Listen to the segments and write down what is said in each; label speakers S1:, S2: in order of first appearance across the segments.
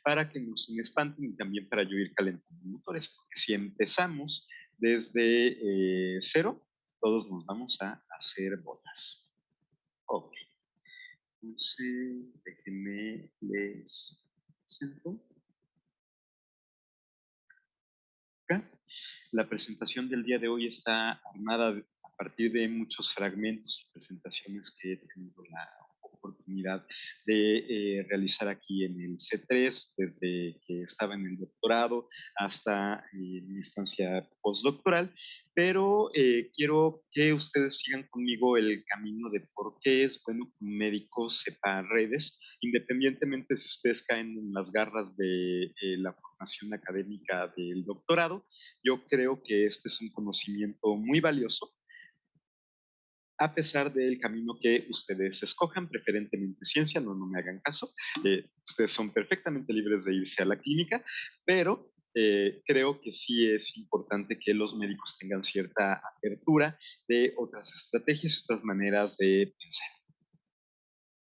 S1: para que no se me espanten y también para yo ir calentando motores, porque si empezamos desde cero, todos nos vamos a hacer bolas. Ok, entonces déjenme les presento. Acá. La presentación del día de hoy está armada a partir de muchos fragmentos y presentaciones que he tenido la oportunidad de realizar aquí en el C3, desde que estaba en el doctorado hasta mi estancia postdoctoral, pero quiero que ustedes sigan conmigo el camino de por qué es bueno que un médico sepa redes, independientemente si ustedes caen en las garras de la formación académica del doctorado. Yo creo que este es un conocimiento muy valioso, a pesar del camino que ustedes escojan, preferentemente ciencia, no me hagan caso. Ustedes son perfectamente libres de irse a la clínica, pero creo que sí es importante que los médicos tengan cierta apertura de otras estrategias, otras maneras de pensar.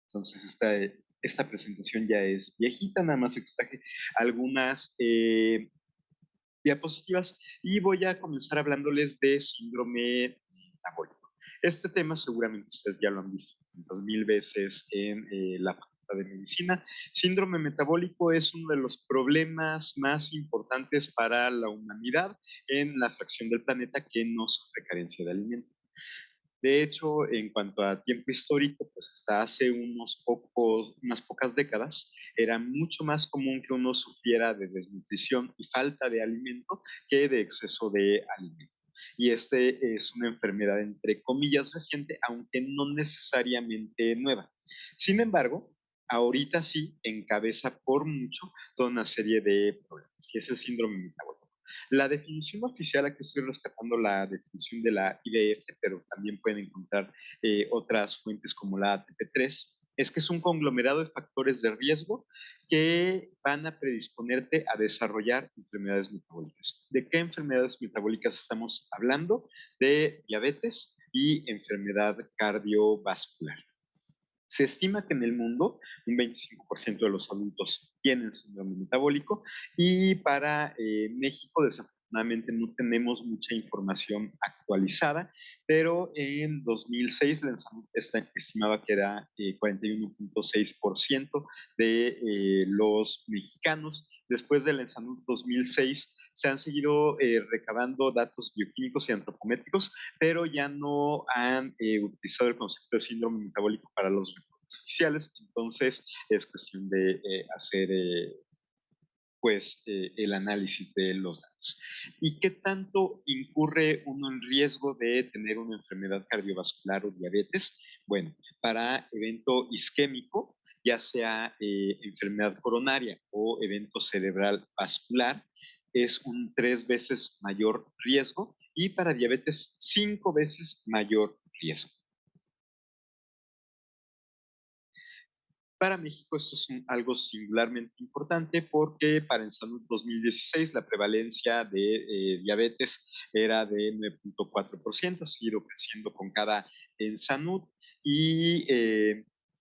S1: Entonces, esta presentación ya es viejita, nada más extraje algunas diapositivas y voy a comenzar hablándoles de síndrome metabólico. Este tema seguramente ustedes ya lo han visto tantas mil veces en la Facultad de Medicina. Síndrome metabólico es uno de los problemas más importantes para la humanidad en la fracción del planeta que no sufre carencia de alimentos. De hecho, en cuanto a tiempo histórico, pues hasta hace unas pocas décadas, era mucho más común que uno sufriera de desnutrición y falta de alimento que de exceso de alimento. Y este es una enfermedad entre comillas reciente, aunque no necesariamente nueva. Sin embargo, ahorita sí encabeza por mucho toda una serie de problemas, y es el síndrome metabólico. La definición oficial, aquí estoy rescatando la definición de la IDF, pero también pueden encontrar otras fuentes como la ATP3, es que es un conglomerado de factores de riesgo que van a predisponerte a desarrollar enfermedades metabólicas. ¿De qué enfermedades metabólicas estamos hablando? De diabetes y enfermedad cardiovascular. Se estima que en el mundo un 25% de los adultos tienen síndrome metabólico y para México desafortunadamente no tenemos mucha información actualizada, pero en 2006 la estimaba que era 41.6% de los mexicanos. Después del ENSANUD 2006 se han seguido recabando datos bioquímicos y antropométricos, pero ya no han utilizado el concepto de síndrome metabólico para los reportes oficiales, entonces es cuestión de hacer el análisis de los datos. ¿Y qué tanto incurre uno en riesgo de tener una enfermedad cardiovascular o diabetes? Bueno, para evento isquémico, ya sea enfermedad coronaria o evento cerebral vascular, es un 3 veces mayor riesgo y para diabetes 5 veces mayor riesgo. Para México esto es algo singularmente importante porque para ENSANUD 2016 la prevalencia de diabetes era de 9.4%, ha seguido creciendo con cada ENSANUD y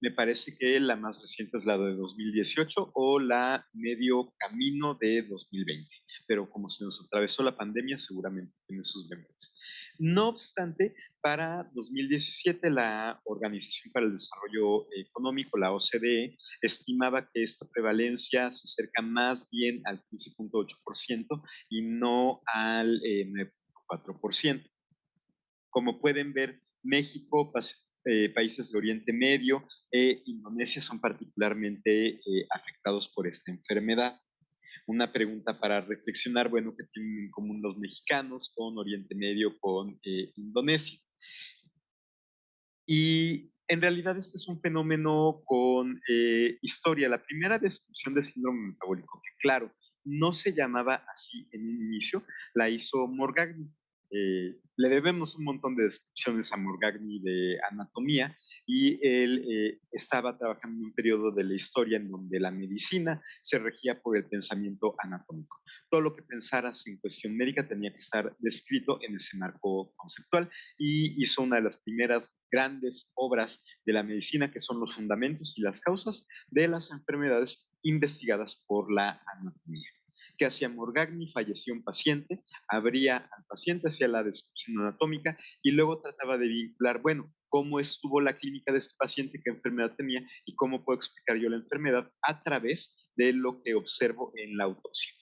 S1: me parece que la más reciente es la de 2018 o la medio camino de 2020, pero como se nos atravesó la pandemia seguramente tiene sus bemoles. No obstante, para 2017, la Organización para el Desarrollo Económico, la OCDE, estimaba que esta prevalencia se acerca más bien al 15.8% y no al 9.4%. Como pueden ver, México, países de Oriente Medio e Indonesia son particularmente afectados por esta enfermedad. Una pregunta para reflexionar, bueno, ¿qué tienen en común los mexicanos con Oriente Medio, con Indonesia? Y en realidad este es un fenómeno con historia. La primera descripción de síndrome metabólico, que claro, no se llamaba así en un inicio, la hizo Morgagni. Le debemos un montón de descripciones a Morgagni de anatomía y él estaba trabajando en un periodo de la historia en donde la medicina se regía por el pensamiento anatómico. Todo lo que pensaras en cuestión médica tenía que estar descrito en ese marco conceptual y hizo una de las primeras grandes obras de la medicina que son los fundamentos y las causas de las enfermedades investigadas por la anatomía. ¿Qué hacía Morgagni? Falleció un paciente, abría al paciente, hacía la descripción anatómica y luego trataba de vincular, bueno, cómo estuvo la clínica de este paciente, qué enfermedad tenía y cómo puedo explicar yo la enfermedad a través de lo que observo en la autopsia.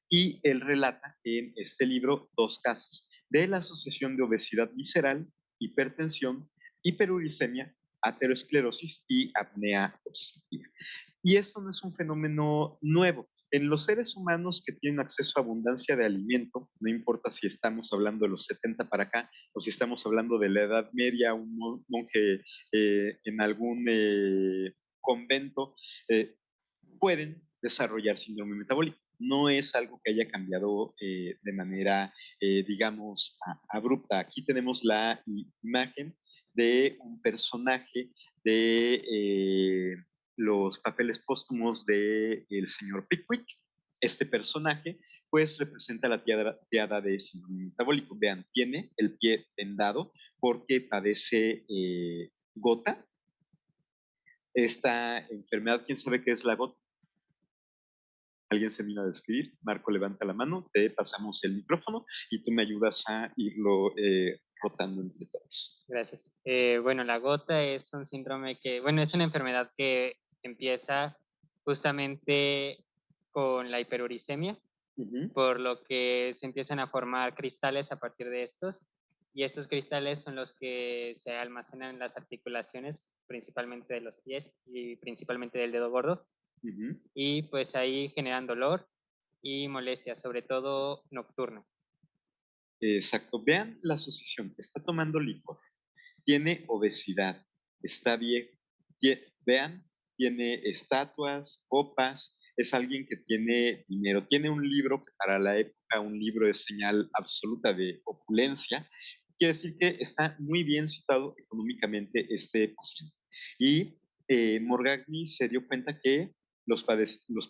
S1: Y él relata en este libro 2 casos de la asociación de obesidad visceral, hipertensión, hiperuricemia, aterosclerosis y apnea obstructiva. Y esto no es un fenómeno nuevo. En los seres humanos que tienen acceso a abundancia de alimento, no importa si estamos hablando de los 70 para acá o si estamos hablando de la Edad Media, un monje en algún convento, pueden desarrollar síndrome metabólico. No es algo que haya cambiado de manera, digamos, abrupta. Aquí tenemos la imagen de un personaje de los papeles póstumos del señor Pickwick. Este personaje, pues, representa la triada de síndrome metabólico. Vean, tiene el pie vendado porque padece gota. Esta enfermedad, ¿quién sabe qué es la gota? ¿Alguien se vino a describir? Marco, levanta la mano, te pasamos el micrófono y tú me ayudas a irlo rotando entre todos.
S2: Gracias. Bueno, la gota es un síndrome que, bueno, es una enfermedad que empieza justamente con la hiperuricemia,
S1: Ujú,
S2: por lo que se empiezan a formar cristales a partir de estos, y estos cristales son los que se almacenan en las articulaciones, principalmente de los pies y principalmente del dedo gordo,
S1: ujú.
S2: y pues ahí generan dolor y molestia, sobre todo nocturno.
S1: Exacto. Vean la asociación. Está tomando licor. Tiene obesidad. Está viejo. Vean, tiene estatuas, copas. Es alguien que tiene dinero. Tiene un libro que para la época, un libro de señal absoluta de opulencia. Quiere decir que está muy bien situado económicamente este paciente. Y Morgagni se dio cuenta que los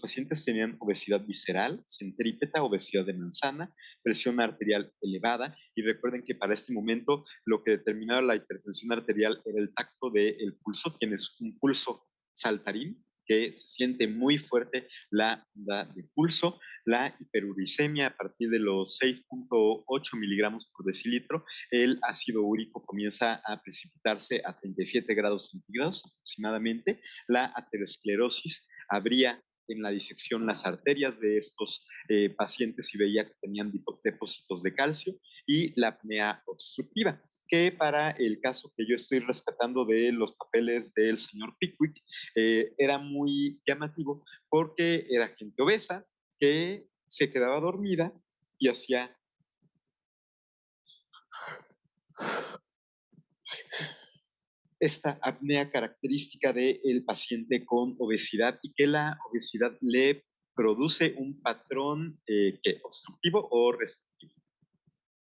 S1: pacientes tenían obesidad visceral, centrípeta, obesidad de manzana, presión arterial elevada, y recuerden que para este momento lo que determinaba la hipertensión arterial era el tacto del pulso. Tienes un pulso saltarín, que se siente muy fuerte la onda de pulso, la hiperuricemia a partir de los 6.8 miligramos por decilitro, el ácido úrico comienza a precipitarse a 37 grados centígrados aproximadamente, la aterosclerosis habría en la disección las arterias de estos pacientes y veía que tenían depósitos de calcio, y la apnea obstructiva, que para el caso que yo estoy rescatando de los papeles del señor Pickwick, era muy llamativo porque era gente obesa que se quedaba dormida y hacía esta apnea característica del paciente con obesidad y que la obesidad le produce un patrón que obstructivo o restrictivo.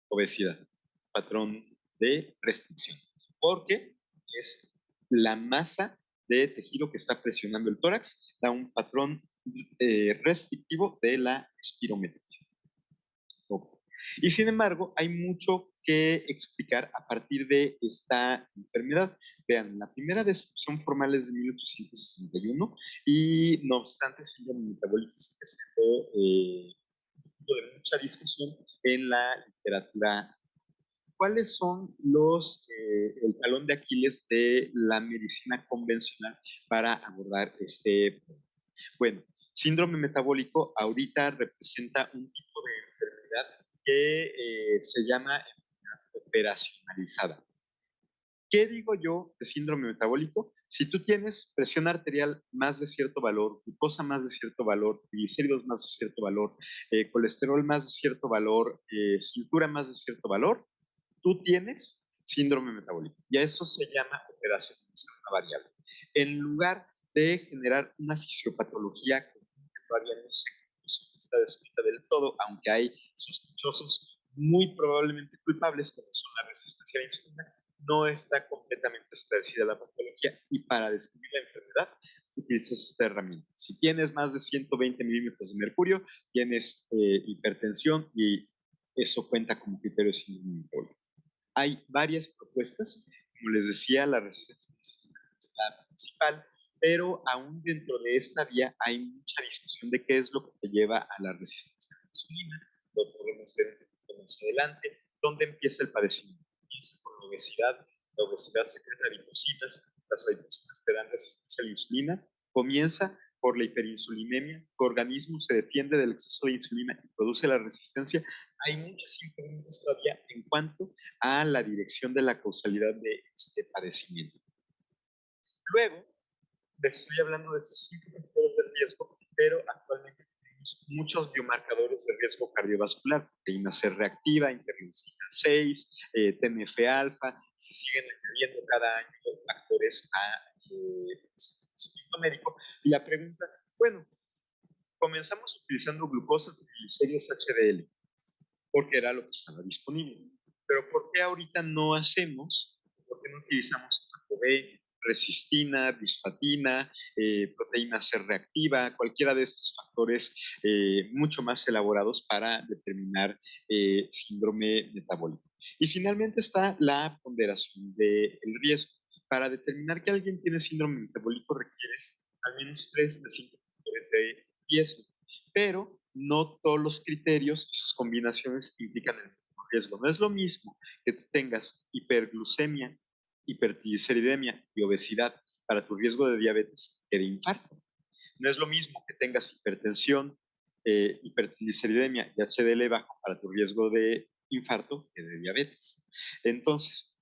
S1: Obesidad, patrón de restricción, porque es la masa de tejido que está presionando el tórax, da un patrón restrictivo de la espirometría. Y sin embargo, hay mucho que explicar a partir de esta enfermedad. Vean, la primera descripción formal es de 1861 y no obstante, el síndrome metabólico sigue siendo de mucha discusión en la literatura. ¿Cuáles son el talón de Aquiles de la medicina convencional para abordar este problema? Bueno, síndrome metabólico ahorita representa un tipo de enfermedad que se llama operacionalizada. ¿Qué digo yo de síndrome metabólico? Si tú tienes presión arterial más de cierto valor, glucosa más de cierto valor, triglicéridos más de cierto valor, colesterol más de cierto valor, cintura más de cierto valor, tú tienes síndrome metabólico. Y a eso se llama operacionalizar una variable. En lugar de generar una fisiopatología que todavía no se está descrita del todo, aunque hay sospechosos muy probablemente culpables, como son la resistencia a la insulina, no está completamente esclarecida la patología y para describir la enfermedad utilizas esta herramienta. Si tienes más de 120 milímetros de mercurio, tienes hipertensión y eso cuenta como criterio de síndrome metabólico. Hay varias propuestas, como les decía, la resistencia a la insulina es la principal, pero aún dentro de esta vía hay mucha discusión de qué es lo que te lleva a la resistencia a la insulina. Lo podemos ver un poquito más adelante. ¿Dónde empieza el padecimiento? Empieza por la obesidad secreta adipocinas, las adipocinas te dan resistencia a la insulina, comienza por la hiperinsulinemia, tu organismo se defiende del exceso de insulina y produce la resistencia. Hay muchas incógnitas todavía en cuanto a la dirección de la causalidad de este padecimiento. Luego, les estoy hablando de estos 5 factores de riesgo, pero actualmente tenemos muchos biomarcadores de riesgo cardiovascular, proteína C reactiva, interleucina 6, TNF-alfa, se siguen añadiendo cada año factores a instituto médico. Y la pregunta, bueno, comenzamos utilizando glucosa, triglicéridos, HDL, porque era lo que estaba disponible. Pero ¿por qué ahorita no hacemos, por qué no utilizamos ApoB, resistina, bisfatina, proteína C reactiva, cualquiera de estos factores mucho más elaborados para determinar síndrome metabólico? Y finalmente está la ponderación del riesgo. Para determinar que alguien tiene síndrome metabólico requieres al menos 3 de 5 factores de riesgo, pero no todos los criterios y sus combinaciones implican el mismo riesgo. No es lo mismo que tú tengas hiperglucemia, hipertrigliceridemia y obesidad para tu riesgo de diabetes que de infarto. No es lo mismo que tengas hipertensión, hipertrigliceridemia y HDL bajo para tu riesgo de infarto que de diabetes. Entonces,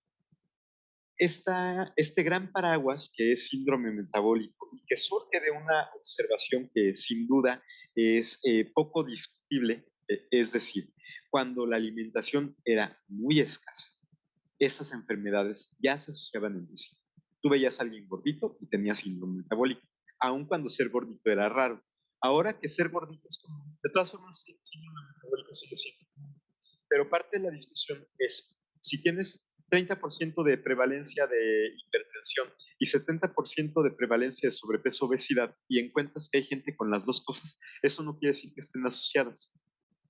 S1: este gran paraguas que es síndrome metabólico y que surge de una observación que sin duda es poco discutible, es decir, cuando la alimentación era muy escasa, estas enfermedades ya se asociaban entre sí. Tú veías a alguien gordito y tenía síndrome metabólico, aun cuando ser gordito era raro. Ahora que ser gordito es común, de todas formas, sí, síndrome metabólico sigue siendo común. Pero parte de la discusión es, si tienes 30% de prevalencia de hipertensión y 70% de prevalencia de sobrepeso obesidad y encuentras que hay gente con las dos cosas, eso no quiere decir que estén asociadas,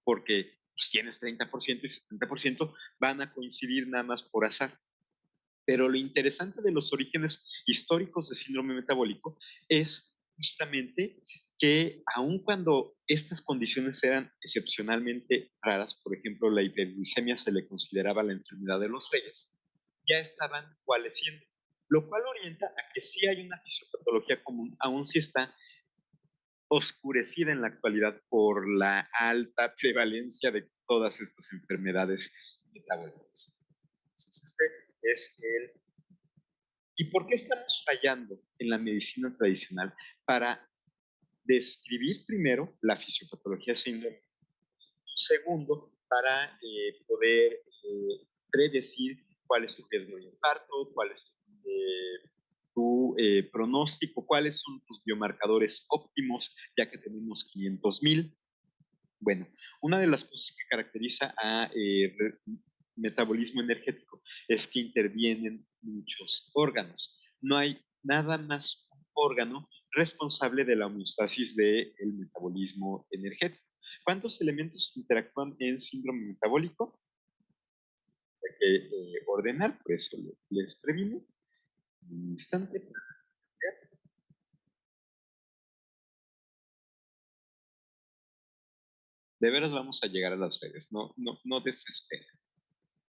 S1: porque pues, tienes 30% y 70% van a coincidir nada más por azar. Pero lo interesante de los orígenes históricos de síndrome metabólico es justamente que aun cuando estas condiciones eran excepcionalmente raras, por ejemplo, la hiperglicemia se le consideraba la enfermedad de los reyes, ya estaban coalesciendo, lo cual orienta a que sí hay una fisiopatología común, aun si está oscurecida en la actualidad por la alta prevalencia de todas estas enfermedades metabólicas. Entonces, este es el... ¿Y por qué estamos fallando en la medicina tradicional para describir primero la fisiopatología síndrome y segundo para poder predecir cuál es tu riesgo de infarto, cuál es tu pronóstico, cuáles son tus biomarcadores óptimos, ya que tenemos 500,000? Bueno, una de las cosas que caracteriza a metabolismo energético es que intervienen muchos órganos. No hay nada más un órgano responsable de la homeostasis del metabolismo energético. ¿Cuántos elementos interactúan en síndrome metabólico? Hay que ordenar, por eso les previno. Un instante. De veras vamos a llegar a Las Vegas, no desesperen.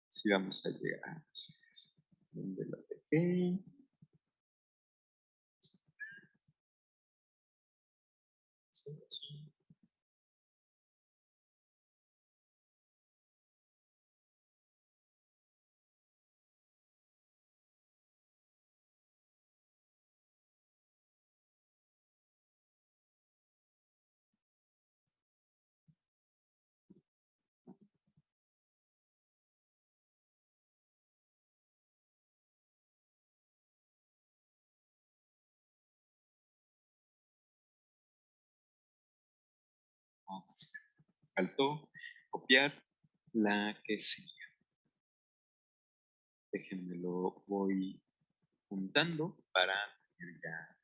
S1: Sí vamos a llegar a Las Vegas. ¿Dónde lo dejé? Sí, sí. No, faltó copiar la que sigue. Déjenme lo voy juntando para tener ya,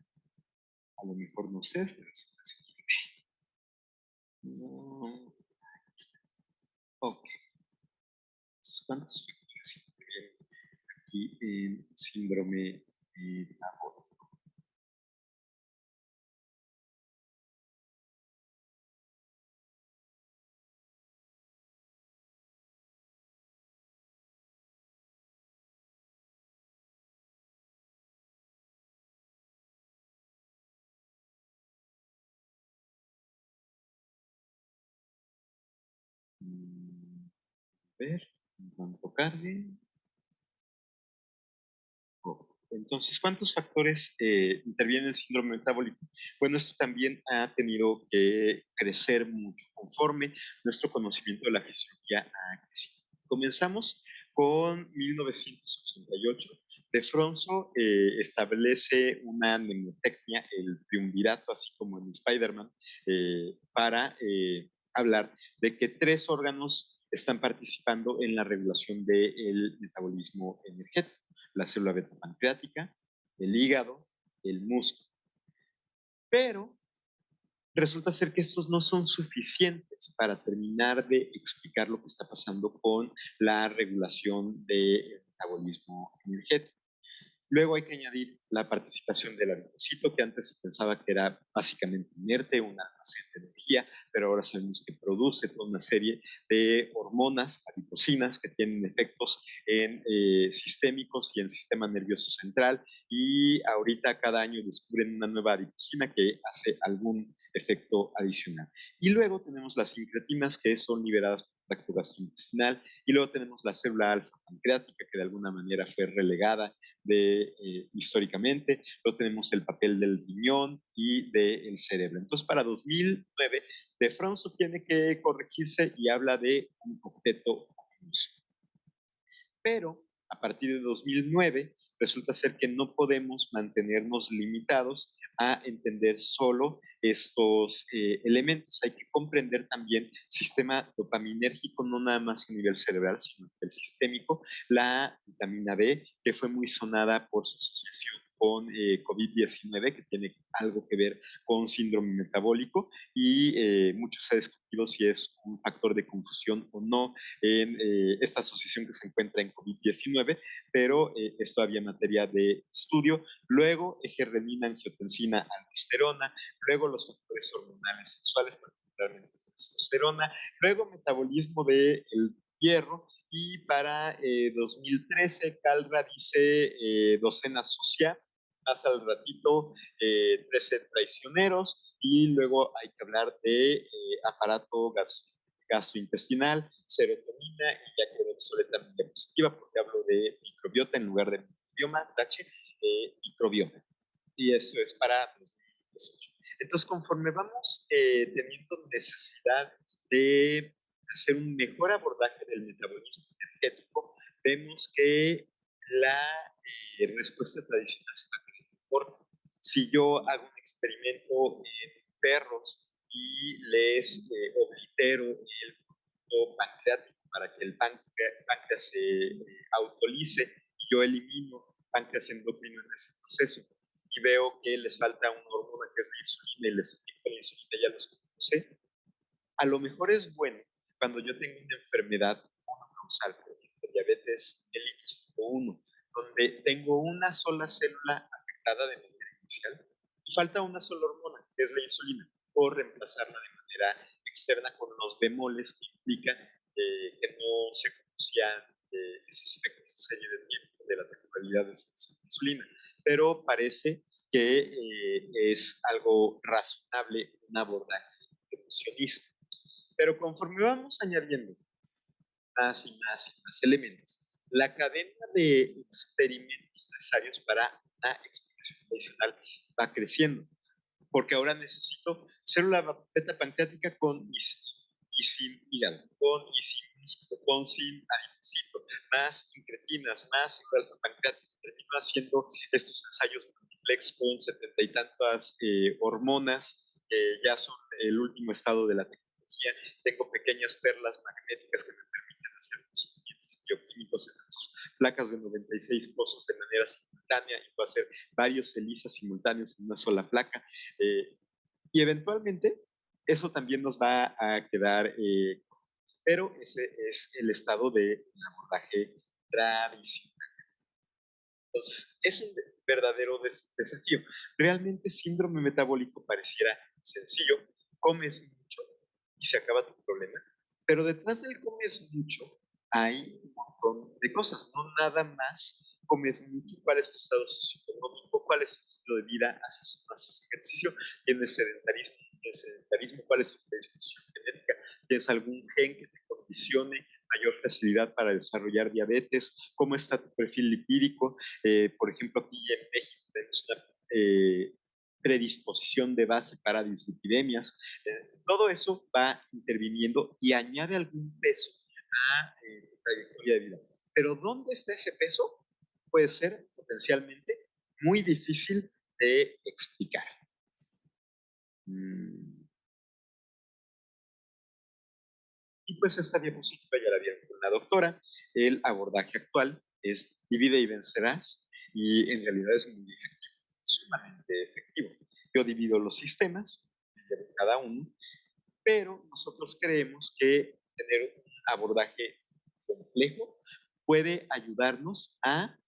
S1: a lo mejor no sé, pero es la siguiente. No, ok. ¿Cuántos factores intervienen aquí en síndrome metabólico? Mm, A ver, en cuanto cargue. Entonces, ¿cuántos factores intervienen en el síndrome metabólico? Bueno, esto también ha tenido que crecer mucho conforme nuestro conocimiento de la fisiología ha crecido. Comenzamos con 1988. De Fronzo establece una mnemotecnia, el triunvirato, así como en Spider-Man, para hablar de que tres órganos están participando en la regulación del metabolismo energético: la célula beta pancreática, el hígado, el músculo. Pero resulta ser que estos no son suficientes para terminar de explicar lo que está pasando con la regulación del metabolismo energético. Luego hay que añadir la participación del adipocito, que antes se pensaba que era básicamente inerte, un almacén de energía, pero ahora sabemos que produce toda una serie de hormonas adipocinas que tienen efectos en sistémicos y en sistema nervioso central, y ahorita cada año descubren una nueva adipocina que hace algún efecto adicional. Y luego tenemos las incretinas, que son liberadas por el tracto gastrointestinal, y luego tenemos la célula alfa pancreática, que de alguna manera fue relegada históricamente. Luego tenemos el papel del riñón y del cerebro. Entonces, para 2009, de Fronzo tiene que corregirse y habla de un objeto ominoso. Pero a partir de 2009 resulta ser que no podemos mantenernos limitados a entender solo estos elementos. Hay que comprender también sistema dopaminérgico, no nada más a nivel cerebral, sino a nivel sistémico. La vitamina D, que fue muy sonada por su asociación con COVID-19, que tiene algo que ver con síndrome metabólico, y mucho se ha discutido si es un factor de confusión o no en esta asociación que se encuentra en COVID-19, pero es todavía materia de estudio. Luego, eje-renina, angiotensina, aldosterona, luego los factores hormonales sexuales, particularmente testosterona, luego metabolismo del hierro, y para 2013 Calra dice docena sucia, más al ratito 13 traicioneros, y luego hay que hablar de aparato gastrointestinal, serotonina, y ya quedó obsoleta mi diapositiva porque hablo de microbiota en lugar de microbioma, tache, microbioma. Y eso es para 2018. Entonces, conforme vamos teniendo necesidad de hacer un mejor abordaje del metabolismo energético, vemos que la respuesta tradicional se va a tener mejor. Si yo hago un experimento en perros y les oblitero el producto pancreático para que el páncreas se autolice, y yo elimino páncreas endocrino en ese proceso, y veo que les falta una hormona que es la insulina y les inyecto la insulina, ya los conoce, a lo mejor es bueno cuando yo tengo una enfermedad monocausal, por ejemplo, diabetes mellitus tipo 1, donde tengo una sola célula afectada de manera inicial y falta una sola hormona, que es la insulina, o reemplazarla de manera externa con los bemoles que implican que no se conocían esos efectos de serie de tiempo de la temporalidad de la insulina. Pero parece que es algo razonable un abordaje evolucionista. Pero conforme vamos añadiendo más y más y más elementos, la cadena de experimentos necesarios para una explicación adicional va creciendo, porque ahora necesito célula beta pancreática con y sin hígado, con y sin músculo, con sin adipocito, más incretinas, más célula pancreática. Termino haciendo estos ensayos multiplex con 70 y tantas hormonas que ya son el último estado de la tecnología. Tengo pequeñas perlas magnéticas que me permiten hacer procedimientos bioquímicos en estas placas de 96 pozos de manera simultánea, y puedo hacer varios ELISA simultáneos en una sola placa. Eh, y eventualmente eso también nos va a quedar, pero ese es el estado de abordaje tradicional. Entonces, es un verdadero desafío. Realmente síndrome metabólico pareciera sencillo: comes mucho y se acaba tu problema, pero detrás del comes mucho hay un montón de cosas, no nada más comes mucho. ¿Cuál es tu estado socioeconómico? ¿Cuál es tu estilo de vida? ¿Haces más ejercicio? ¿Tienes sedentarismo? ¿Tienes sedentarismo? ¿Cuál es tu predisposición genética? ¿Tienes algún gen que te propicione mayor facilidad para desarrollar diabetes, cómo está tu perfil lipídico. Por ejemplo, aquí en México tenemos una predisposición de base para dislipidemias. Todo eso va interviniendo y añade algún peso a tu trayectoria de vida. Pero ¿dónde está ese peso? Puede ser potencialmente muy difícil de explicar. Y pues esta diapositiva ya la vieron con la doctora. El abordaje actual es divide y vencerás, y en realidad es muy efectivo, sumamente efectivo. Yo divido los sistemas, de cada uno, pero nosotros creemos que tener un abordaje complejo puede ayudarnos a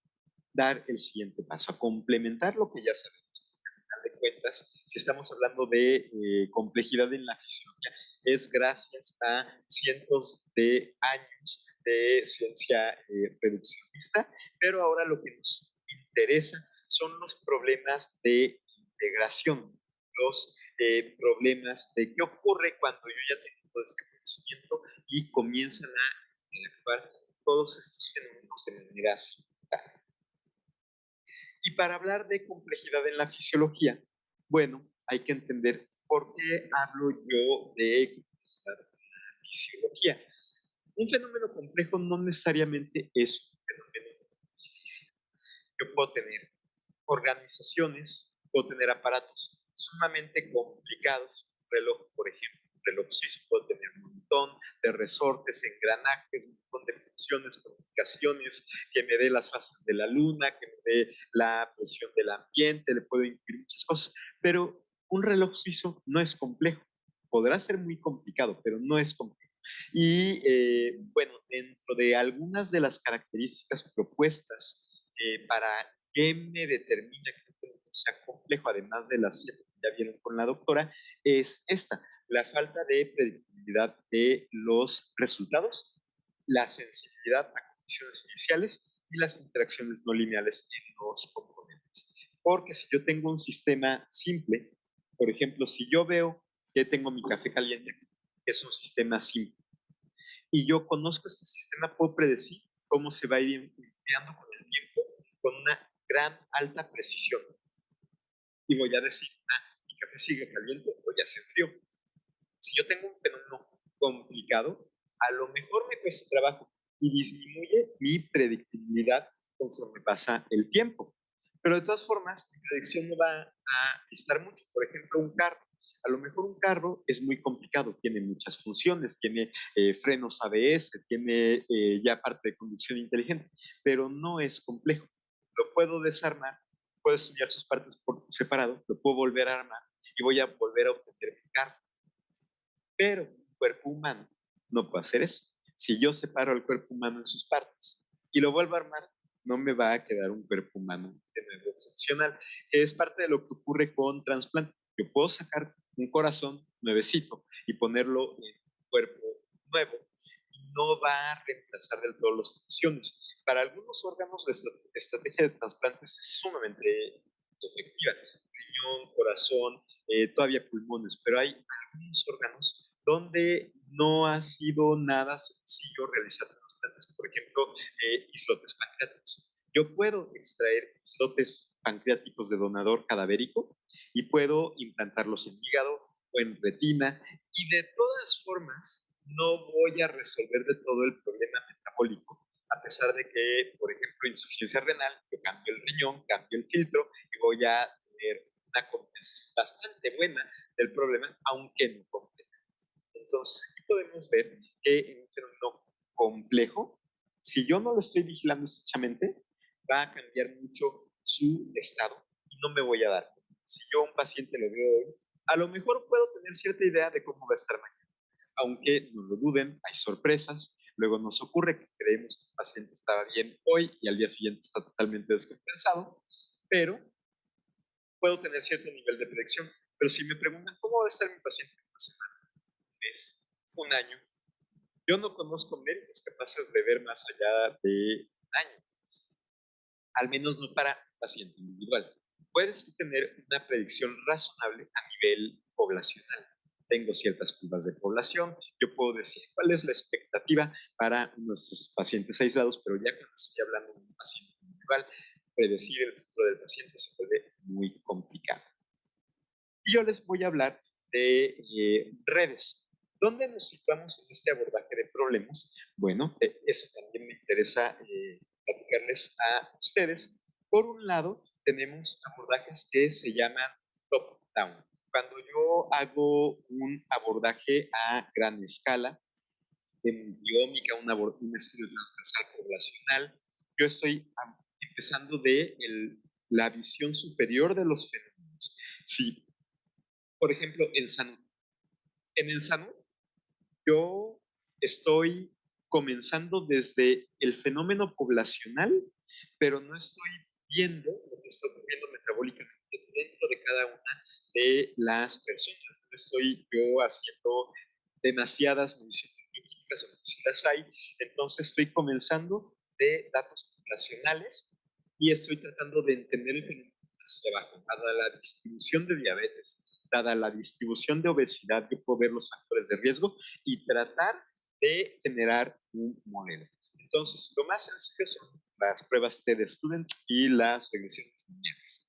S1: dar el siguiente paso, a complementar lo que ya sabemos. Al final de cuentas, si estamos hablando de complejidad en la fisiología, es gracias a cientos de años de ciencia reduccionista, pero ahora lo que nos interesa son los problemas de integración, los problemas de qué ocurre cuando yo ya tengo todo este conocimiento y comienzan a interactuar todos estos fenómenos de manera simultánea. Y para hablar de complejidad en la fisiología, bueno, hay que entender por qué hablo yo de complejidad en la fisiología. Un fenómeno complejo no necesariamente es un fenómeno difícil. Yo puedo tener organizaciones, puedo tener aparatos sumamente complicados, un reloj, por ejemplo, un reloj suizo puede tener un montón de resortes, engranajes, un montón de funciones, comunicaciones, que me dé las fases de la luna, que me dé la presión del ambiente, le puedo incluir muchas cosas, pero un reloj suizo no es complejo. Podrá ser muy complicado, pero no es complejo. Y bueno, dentro de algunas de las características propuestas para qué me determina que un sea complejo, además de las 7 que ya vieron con la doctora, es esta, la falta de predictibilidad de los resultados, la sensibilidad a condiciones iniciales y las interacciones no lineales en los componentes. Porque si yo tengo un sistema simple, por ejemplo, si yo veo que tengo mi café caliente, que es un sistema simple, y yo conozco este sistema, puedo predecir cómo se va a ir enfriando con el tiempo con una gran alta precisión. Y voy a decir, mi café sigue caliente o ya se enfrió. Si yo tengo un fenómeno complicado, a lo mejor me cuesta trabajo y disminuye mi predictibilidad conforme pasa el tiempo. Pero de todas formas, mi predicción no va a estar mucho. Por ejemplo, un carro. A lo mejor un carro es muy complicado, tiene muchas funciones, tiene frenos ABS, tiene ya parte de conducción inteligente, pero no es complejo. Lo puedo desarmar, puedo estudiar sus partes por separado, lo puedo volver a armar y voy a volver a obtener mi carro. Pero un cuerpo humano no puede hacer eso. Si yo separo el cuerpo humano en sus partes y lo vuelvo a armar, no me va a quedar un cuerpo humano de nuevo funcional. Es parte de lo que ocurre con trasplante. Yo puedo sacar un corazón nuevecito y ponerlo en un cuerpo nuevo y no va a reemplazar del todo las funciones. Para algunos órganos la estrategia de trasplantes es sumamente efectiva. Riñón, corazón, todavía pulmones, pero hay algunos órganos donde no ha sido nada sencillo realizar trasplantes. Por ejemplo, islotes pancreáticos. Yo puedo extraer islotes pancreáticos de donador cadavérico y puedo implantarlos en hígado o en retina, y de todas formas no voy a resolver de todo el problema metabólico, a pesar de que, por ejemplo, insuficiencia renal, yo cambio el riñón, cambio el filtro y voy a tener una compensación bastante buena del problema, aunque no completa. Entonces, aquí podemos ver que en un fenómeno complejo, si yo no lo estoy vigilando estrechamente, va a cambiar mucho su estado y no me voy a dar cuenta. Si yo a un paciente lo veo hoy, a lo mejor puedo tener cierta idea de cómo va a estar mañana. Aunque no lo duden, hay sorpresas. Luego nos ocurre que creemos que el paciente estaba bien hoy y al día siguiente está totalmente descompensado, pero puedo tener cierto nivel de predicción. Pero si me preguntan cómo va a estar mi paciente en una semana, un mes, un año, yo no conozco médicos capaces de ver más allá de un año, al menos no para paciente individual. Puedes tú tener una predicción razonable a nivel poblacional, tengo ciertas curvas de población, yo puedo decir cuál es la expectativa para nuestros pacientes aislados, pero ya cuando estoy hablando de un paciente individual, predecir el futuro del paciente se vuelve muy complicado. Y yo les voy a hablar de redes. ¿Dónde nos situamos en este abordaje de problemas? Bueno, eso también me interesa platicarles a ustedes. Por un lado, tenemos abordajes que se llaman top-down. Cuando yo hago un abordaje a gran escala, en biómica, un estudio transversal poblacional, yo estoy empezando de la visión superior de los fenómenos. Si, por ejemplo, en el salud, yo estoy comenzando desde el fenómeno poblacional, pero no estoy viendo lo que está ocurriendo metabólicamente dentro de cada una de las personas. No estoy yo haciendo demasiadas mediciones bioquímicas, o si las hay, entonces estoy comenzando de datos poblacionales y estoy tratando de entender el fenómeno hacia abajo, dada la distribución de diabetes, dada la distribución de obesidad, yo puedo ver los factores de riesgo y tratar de generar un modelo. Entonces, lo más sencillo son las pruebas T-de-Student y las regresiones lineales.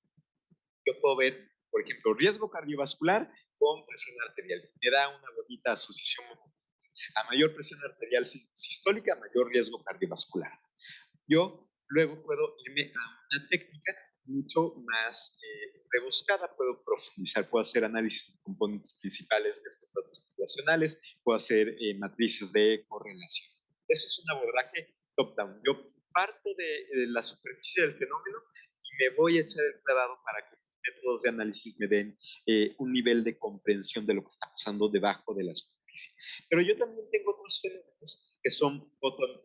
S1: Yo puedo ver, por ejemplo, riesgo cardiovascular con presión arterial. Me da una bonita asociación. A mayor presión arterial sistólica, mayor riesgo cardiovascular. Yo luego puedo irme a una técnica mucho más rebuscada, puedo profundizar, puedo hacer análisis de componentes principales de estos datos populacionales, puedo hacer matrices de correlación. Eso es un abordaje top-down. Yo parto de la superficie del fenómeno y me voy a echar el clavado para que los métodos de análisis me den un nivel de comprensión de lo que está pasando debajo de la superficie. Pero yo también tengo otros fenómenos que son bottom,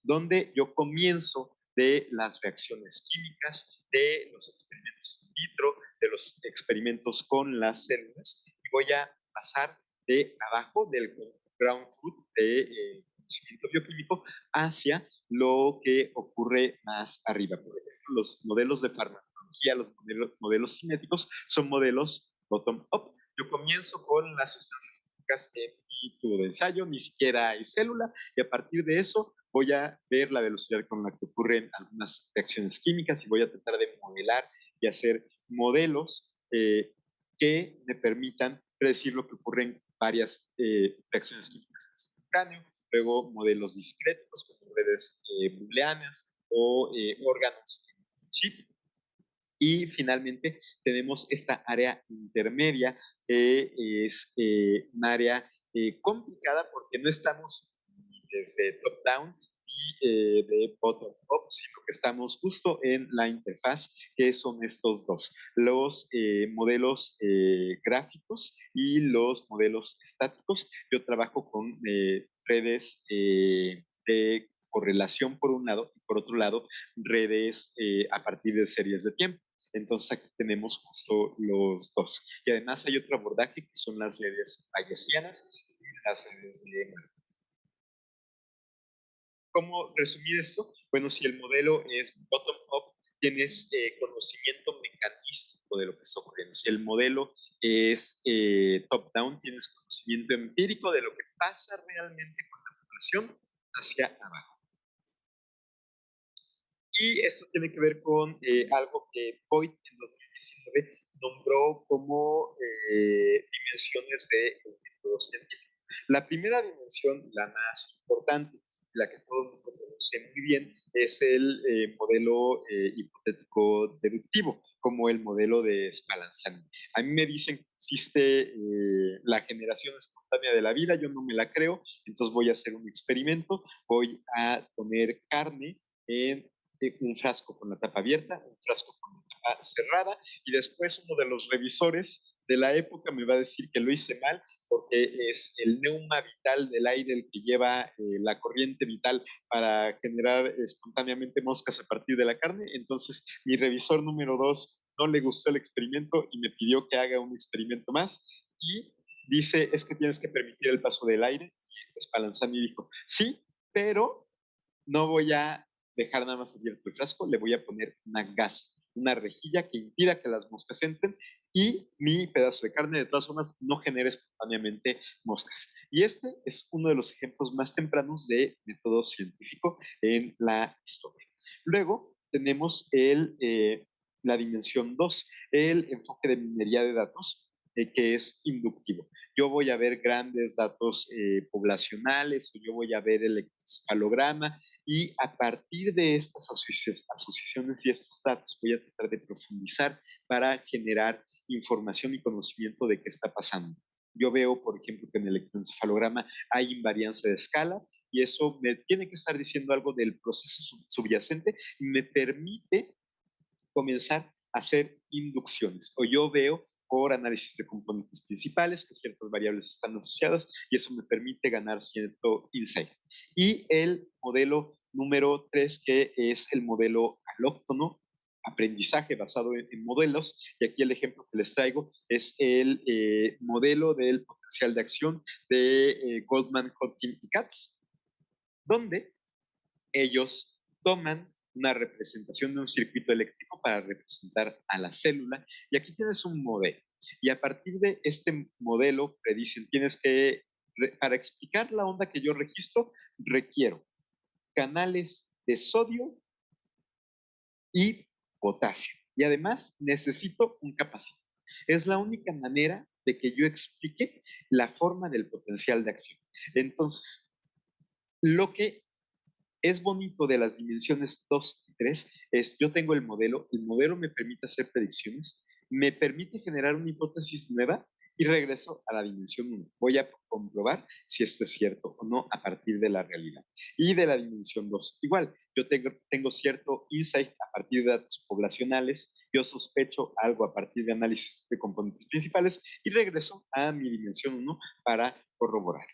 S1: donde yo comienzo de las reacciones químicas, de los experimentos in vitro, de los experimentos con las células, y voy a pasar de abajo del ground truth de conocimiento bioquímico hacia lo que ocurre más arriba. Por ejemplo, los modelos de farmacología, los modelos cinéticos, son modelos bottom-up. Yo comienzo con las sustancias químicas en mi tubo de ensayo, ni siquiera hay célula, y a partir de eso voy a ver la velocidad con la que ocurren algunas reacciones químicas y voy a tratar de modelar y hacer modelos que me permitan predecir lo que ocurre en varias reacciones químicas en el simultáneo, luego modelos discretos como redes booleanas o órganos en chip. Y finalmente tenemos esta área intermedia, que es un área complicada porque no estamos desde top-down y de bottom-up, sino que estamos justo en la interfaz, que son estos dos, los modelos gráficos y los modelos estáticos. Yo trabajo con redes de correlación por un lado y por otro lado redes a partir de series de tiempo. Entonces aquí tenemos justo los dos. Y además hay otro abordaje que son las redes bayesianas y las redes de... ¿Cómo resumir esto? Bueno, si el modelo es bottom-up, tienes conocimiento mecanístico de lo que está ocurriendo. Si el modelo es top-down, tienes conocimiento empírico de lo que pasa realmente con la población hacia abajo. Y esto tiene que ver con algo que Voigt en 2019 nombró como dimensiones del método científico. La primera dimensión, la más importante, la que todo el mundo conoce muy bien, es el modelo hipotético deductivo, como el modelo de Spallanzani. A mí me dicen que existe la generación espontánea de la vida, yo no me la creo, entonces voy a hacer un experimento, voy a poner carne en un frasco con la tapa abierta, un frasco con la tapa cerrada, y después uno de los revisores de la época me va a decir que lo hice mal porque es el neuma vital del aire el que lleva la corriente vital para generar espontáneamente moscas a partir de la carne. Entonces mi revisor número 2 no le gustó el experimento y me pidió que haga un experimento más y dice, es que tienes que permitir el paso del aire. Y Spallanzani dijo, sí, pero no voy a dejar nada más abierto el frasco, le voy a poner una gasa. una rejilla que impida que las moscas entren y mi pedazo de carne de todas formas no genere espontáneamente moscas. Y este es uno de los ejemplos más tempranos de método científico en la historia. Luego tenemos la dimensión 2, el enfoque de minería de datos, que es inductivo. Yo voy a ver grandes datos poblacionales o yo voy a ver el encefalograma y a partir de estas asociaciones y estos datos voy a tratar de profundizar para generar información y conocimiento de qué está pasando. Yo veo, por ejemplo, que en el electroencefalograma hay invariancia de escala y eso me tiene que estar diciendo algo del proceso subyacente y me permite comenzar a hacer inducciones. O yo veo por análisis de componentes principales que ciertas variables están asociadas y eso me permite ganar cierto insight. Y el modelo número 3, que es el modelo alóctono, aprendizaje basado en modelos, y aquí el ejemplo que les traigo es el modelo del potencial de acción de Goldman, Hodgkin y Katz, donde ellos toman una representación de un circuito eléctrico para representar a la célula y aquí tienes un modelo. Y a partir de este modelo predicen, para explicar la onda que yo registro, requiero canales de sodio y potasio. Y además necesito un capacitor. Es la única manera de que yo explique la forma del potencial de acción. Entonces, lo que es bonito de las dimensiones 2 y 3 es, yo tengo el modelo me permite hacer predicciones, me permite generar una hipótesis nueva y regreso a la dimensión 1. Voy a comprobar si esto es cierto o no a partir de la realidad. Y de la dimensión 2, igual, yo tengo cierto insight a partir de datos poblacionales, yo sospecho algo a partir de análisis de componentes principales y regreso a mi dimensión 1 para corroborar.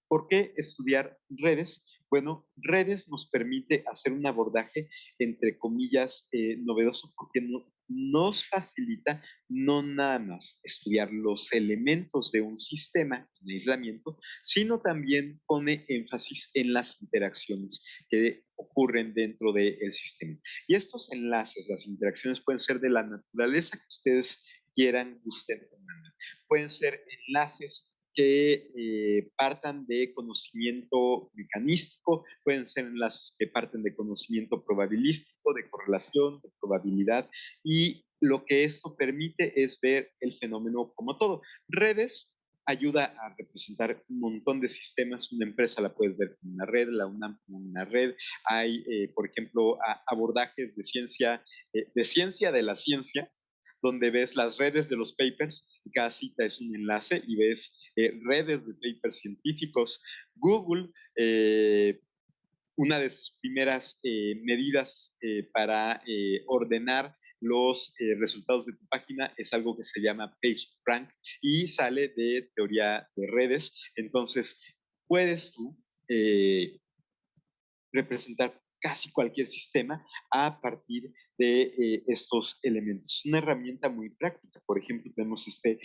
S1: ¿Por qué estudiar redes? Bueno, redes nos permite hacer un abordaje, entre comillas, novedoso, porque nos facilita no nada más estudiar los elementos de un sistema en aislamiento, sino también pone énfasis en las interacciones que ocurren dentro del sistema. Y estos enlaces, las interacciones pueden ser de la naturaleza que ustedes quieran, gusten. Pueden ser enlaces que partan de conocimiento mecanístico, pueden ser enlaces que parten de conocimiento probabilístico, de correlación, de probabilidad, y lo que esto permite es ver el fenómeno como todo. Redes ayuda a representar un montón de sistemas. Una empresa la puedes ver como una red, la UNAM como una red. Hay, por ejemplo, abordajes de ciencia de la ciencia, donde ves las redes de los papers, cada cita es un enlace y ves redes de papers científicos. Google, una de sus primeras medidas para ordenar los resultados de tu página es algo que se llama PageRank y sale de teoría de redes. Entonces, puedes tú representar casi cualquier sistema a partir de estos elementos. Una herramienta muy práctica. Por ejemplo, tenemos este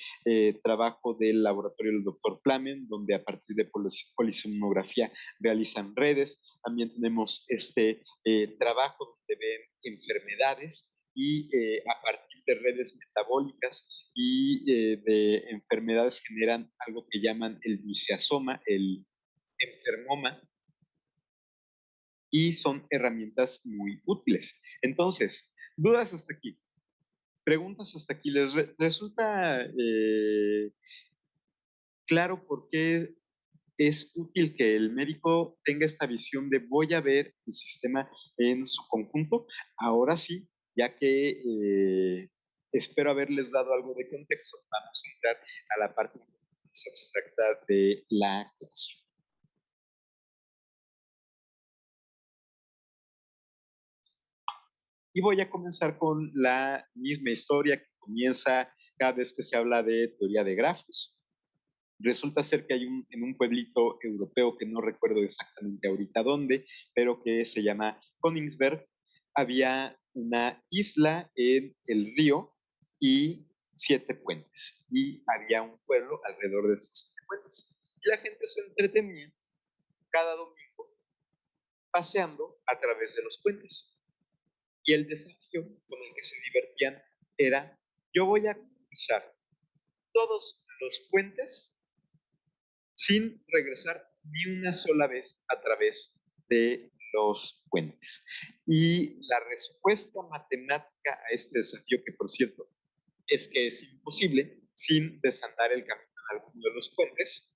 S1: trabajo del laboratorio del doctor Plamen, donde a partir de polisomnografía realizan redes. También tenemos este trabajo donde ven enfermedades y a partir de redes metabólicas y de enfermedades generan algo que llaman el viciasoma, el enfermoma, y son herramientas muy útiles. Entonces, dudas hasta aquí, preguntas hasta aquí. ¿Les resulta claro por qué es útil que el médico tenga esta visión de voy a ver el sistema en su conjunto? Ahora sí, ya que espero haberles dado algo de contexto, vamos a entrar a la parte más abstracta de la clase. Y voy a comenzar con la misma historia que comienza cada vez que se habla de teoría de grafos. Resulta ser que hay en un pueblito europeo que no recuerdo exactamente ahorita dónde, pero que se llama Königsberg, había una isla en el río y 7 puentes. Y había un pueblo alrededor de esos 7 puentes. Y la gente se entretenía cada domingo paseando a través de los puentes. Y el desafío con el que se divertían era, yo voy a cruzar todos los puentes sin regresar ni una sola vez a través de los puentes. Y la respuesta matemática a este desafío, que por cierto es que es imposible sin desandar el camino en alguno de los puentes,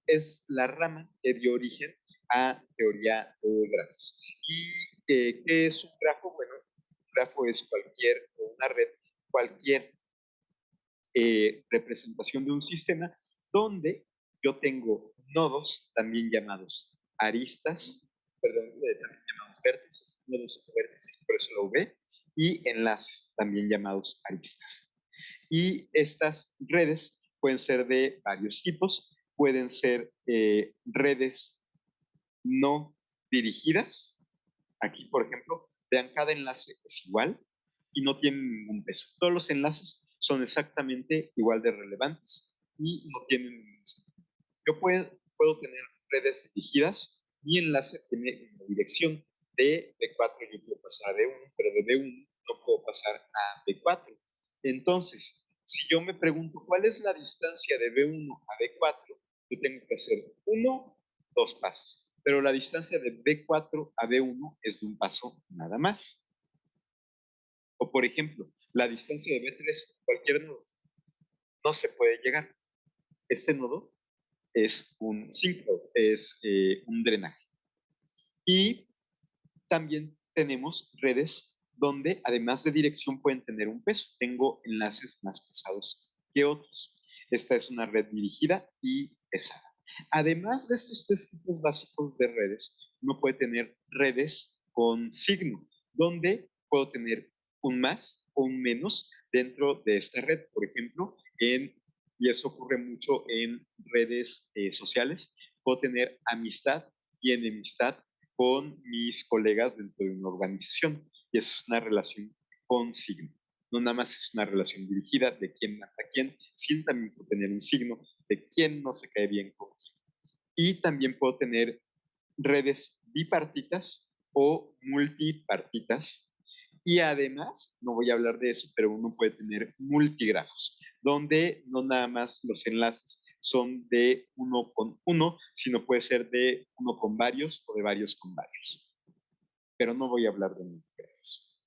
S1: es la rama que dio origen a teoría de grafos. ¿Y qué es un grafo? Bueno, un grafo es una red, cualquier representación de un sistema donde yo tengo nodos, también llamados aristas, perdón, también llamados vértices, nodos o vértices, por eso la V, y enlaces, también llamados aristas. Y estas redes pueden ser de varios tipos, pueden ser redes no dirigidas. Aquí, por ejemplo, vean, cada enlace es igual y no tienen ningún peso. Todos los enlaces son exactamente igual de relevantes y no tienen ningún sentido. Yo puedo tener redes dirigidas. Mi enlace tiene una dirección de B4, yo puedo pasar a B1, pero de B1 no puedo pasar a B4. Entonces, si yo me pregunto cuál es la distancia de B1 a B4, yo tengo que hacer 2 pasos. Pero la distancia de B4 a B1 es de un paso nada más. O por ejemplo, la distancia de B3 a cualquier nodo no se puede llegar. Este nodo es un síncrono, es un drenaje. Y también tenemos redes donde además de dirección pueden tener un peso. Tengo enlaces más pesados que otros. Esta es una red dirigida y pesada. Además de estos 3 tipos básicos de redes, uno puede tener redes con signo, donde puedo tener un más o un menos dentro de esta red. Por ejemplo, y eso ocurre mucho en redes sociales, puedo tener amistad y enemistad con mis colegas dentro de una organización. Y eso es una relación con signo. No nada más es una relación dirigida de quién mata a quién, sino también puedo tener un signo de quién no se cae bien con quién. Y también puedo tener redes bipartitas o multipartitas. Y además, no voy a hablar de eso, pero uno puede tener multigrafos, donde no nada más los enlaces son de uno con uno, sino puede ser de uno con varios o de varios con varios. Pero no voy a hablar de multigrafos.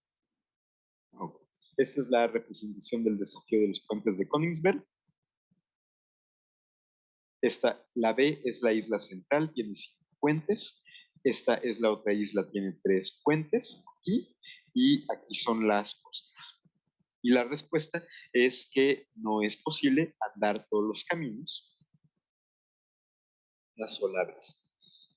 S1: Okay. Esta es la representación del desafío de los puentes de Königsberg. La B es la isla central, tiene 5 puentes. Esta es la otra isla, tiene 3 puentes. Y aquí son las costas. Y la respuesta es que no es posible andar todos los caminos una sola vez.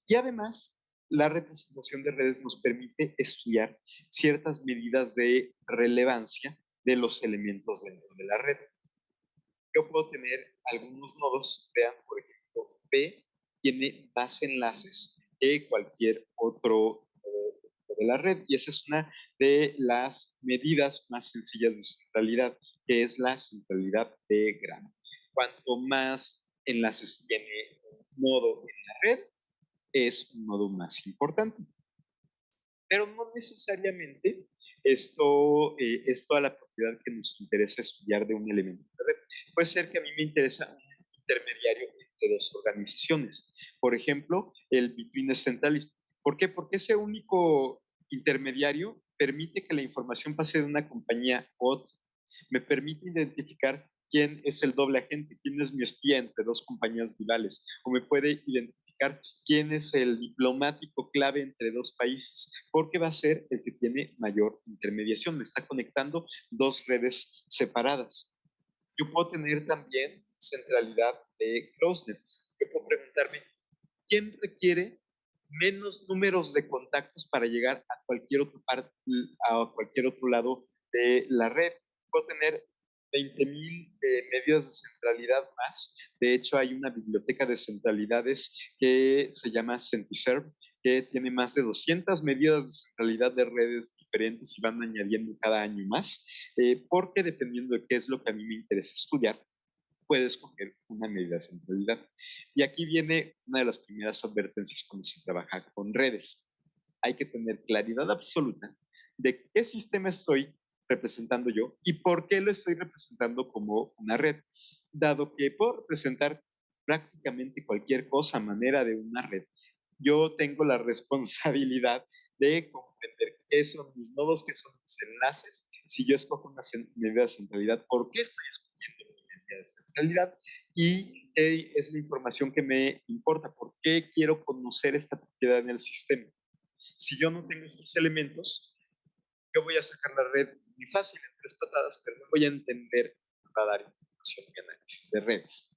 S1: Y además, la representación de redes nos permite estudiar ciertas medidas de relevancia de los elementos dentro de la red. Yo puedo tener algunos nodos, vean, por ejemplo, B tiene más enlaces que cualquier otro nodo de la red, y esa es una de las medidas más sencillas de centralidad, que es la centralidad de grano. Cuanto más enlaces tiene un nodo en la red, es un nodo más importante. Pero no necesariamente esto es toda la propiedad que nos interesa estudiar de un elemento de red. Puede ser que a mí me interesa un intermediario entre 2 organizaciones. Por ejemplo, el Between Centralist. ¿Por qué? Porque ese único intermediario permite que la información pase de una compañía a otra. Me permite identificar quién es el doble agente, quién es mi espía entre 2 compañías rivales, o me puede identificar quién es el diplomático clave entre 2 países, porque va a ser el que tiene mayor intermediación, me está conectando 2 redes separadas. Yo puedo tener también centralidad de closeness. Yo puedo preguntarme, ¿quién requiere menos números de contactos para llegar a cualquier otro lado de la red? Puedo tener 20,000 medidas de centralidad más. De hecho, hay una biblioteca de centralidades que se llama CentiServ, que tiene más de 200 medidas de centralidad de redes diferentes y van añadiendo cada año más, porque dependiendo de qué es lo que a mí me interesa estudiar, puede escoger una medida de centralidad. Y aquí viene una de las primeras advertencias cuando se trabaja con redes. hay que tener claridad absoluta de qué sistema estoy representando yo y por qué lo estoy representando como una red, dado que puedo representar prácticamente cualquier cosa a manera de una red. Yo tengo la responsabilidad de comprender qué son mis nodos, qué son mis enlaces. Si yo escojo una medida de centralidad, ¿por qué estoy escogiendo mi medida de centralidad? Y qué es la información que me importa, por qué quiero conocer esta propiedad en el sistema. Si yo no tengo estos elementos, yo voy a sacar la red muy fácil en 3 patadas, pero no voy a entender para dar información y análisis de redes.